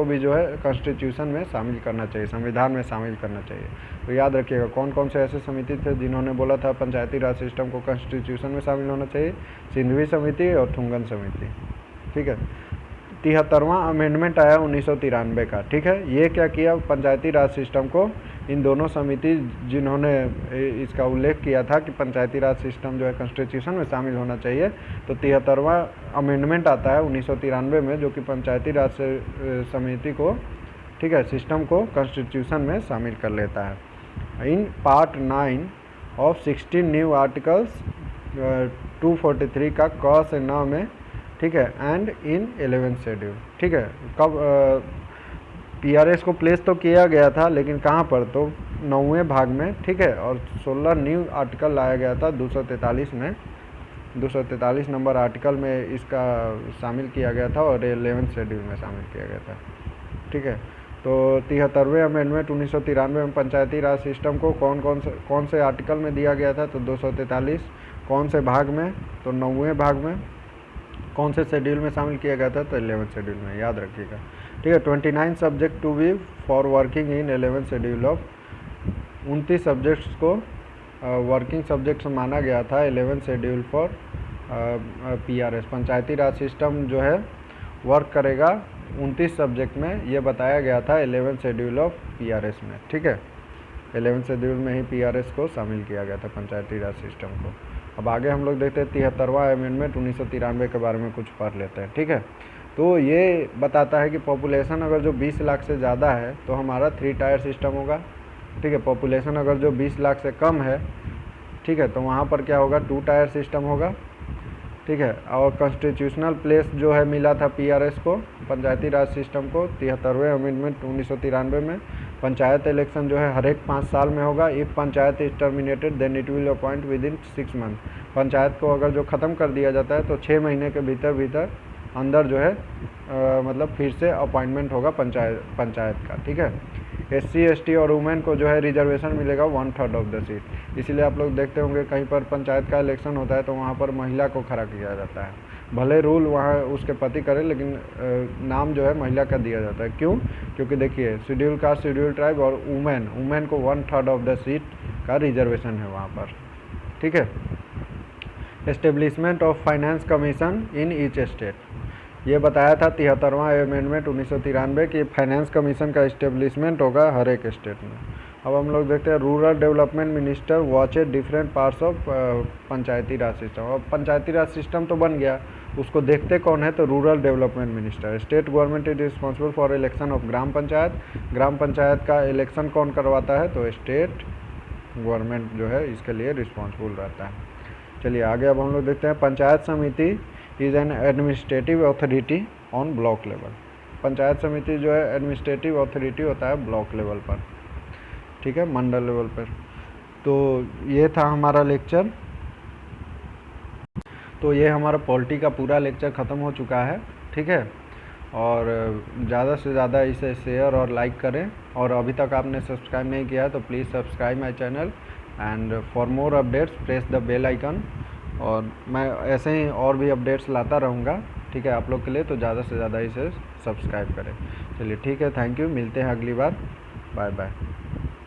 S1: भी जो है कॉन्स्टिट्यूशन में शामिल करना चाहिए, संविधान में शामिल करना चाहिए। तो याद रखिएगा कौन कौन से ऐसे समिति थे जिन्होंने बोला था पंचायती राज सिस्टम को कॉन्स्टिट्यूशन में शामिल होना चाहिए, सिंधवी समिति और थुंगन समिति। ठीक है, 73वां अमेंडमेंट आया 1993 का। ठीक है, ये क्या किया, पंचायती राज सिस्टम को, इन दोनों समिति जिन्होंने इसका उल्लेख किया था कि पंचायती राज सिस्टम जो है कॉन्स्टिट्यूशन में शामिल होना चाहिए, तो 73वां अमेंडमेंट आता है 1993 में, जो कि पंचायती राज समिति को, ठीक है, सिस्टम को कॉन्स्टिट्यूशन में शामिल कर लेता है। In part 9 of 16 new articles 243 का क से न में, ठीक है, एंड इन 11th शेड्यूल। ठीक है, कब पीआरएस को प्लेस तो किया गया था, लेकिन कहाँ पर, तो 9वें भाग में। ठीक है, और 16 न्यू आर्टिकल लाया गया था 243 में, 243 नंबर आर्टिकल में इसका शामिल किया गया था, और 11th शेड्यूल में शामिल किया गया था। ठीक है, तो 73वें अमेंडमेंट 1993 में पंचायती राज सिस्टम को कौन से आर्टिकल में दिया गया था, तो 243। कौन से भाग में, तो 9वें भाग में। कौन से शेड्यूल में शामिल किया गया था, तो 11th शेड्यूल में, याद रखिएगा। ठीक है, 29 subject to be for working in 11th schedule of, 29 subjects को वर्किंग सब्जेक्ट्स माना गया था 11th schedule for PRS. Panchayati Raj system जो है वर्क करेगा 29 सब्जेक्ट में, ये बताया गया था 11th शेड्यूल ऑफ पीआरएस में। ठीक है, 11th शेड्यूल में ही पीआरएस को शामिल किया गया था, पंचायती राज सिस्टम को। अब आगे हम लोग देखते हैं 73वां अमेंडमेंट 1993 के बारे में कुछ पढ़ लेते हैं। ठीक है, तो ये बताता है कि पॉपुलेशन अगर जो 20 लाख से ज़्यादा है तो हमारा 3 टायर सिस्टम होगा। ठीक है, पॉपुलेशन अगर जो 20 लाख से कम है, ठीक है, तो वहाँ पर क्या होगा, 2 टायर सिस्टम होगा। ठीक है, और कॉन्स्टिट्यूशनल प्लेस जो है मिला था पीआरएस को, पंचायती राज सिस्टम को, 73वें अमेंडमेंट 1993 में। पंचायत इलेक्शन जो है हर एक 5 साल में होगा। If panchayat is terminated then it will appoint within 6 month. Panchayat को अगर जो ख़त्म कर दिया जाता है तो 6 महीने के भीतर अंदर जो है मतलब फिर से अपॉइंटमेंट होगा पंचायत का। ठीक है, SC ST और वुमेन को जो है रिजर्वेशन मिलेगा 1/3 ऑफ द सीट। इसीलिए आप लोग देखते होंगे कहीं पर पंचायत का इलेक्शन होता है तो वहाँ पर महिला को खड़ा किया जाता है, भले रूल वहाँ उसके पति करे, लेकिन नाम जो है महिला का दिया जाता है। क्यों? क्योंकि देखिए शेड्यूल कास्ट, शेड्यूल ट्राइब और वुमेन को 1/3 ऑफ द सीट का रिजर्वेशन है वहाँ पर। ठीक है, establishment of finance commission in each state, ये बताया था 73वां अमेंडमेंट 1993 कि फाइनेंस कमीशन का इस्टेब्लिशमेंट होगा हर एक स्टेट में। अब हम लोग देखते हैं rural development minister watches different parts of Panchayati Raj system. अब पंचायती राज सिस्टम तो बन गया, उसको देखते कौन है, तो rural development minister. State government is responsible for election of gram panchayat. ग्राम पंचायत का इलेक्शन कौन करवाता है, तो स्टेट गवर्नमेंट जो है इसके लिए रिस्पॉन्सिबल रहता है। चलिए आगे अब हम लोग देखते हैं पंचायत समिति is an administrative authority on block level. Panchayat समिति जो है एडमिनिस्ट्रेटिव अथॉरिटी होता है ब्लॉक लेवल पर, ठीक है, मंडल लेवल पर। तो ये था हमारा लेक्चर, तो ये हमारा पॉलिटी का पूरा लेक्चर ख़त्म हो चुका है। ठीक है, और ज़्यादा से ज़्यादा इसे शेयर और लाइक करें, और अभी तक आपने सब्सक्राइब नहीं किया है तो please subscribe my channel, and for more updates press the bell icon. और मैं ऐसे ही और भी अपडेट्स लाता रहूँगा, ठीक है, आप लोग के लिए, तो ज़्यादा से ज़्यादा इसे सब्सक्राइब करें। चलिए ठीक है, थैंक यू, मिलते हैं अगली बार, बाय बाय।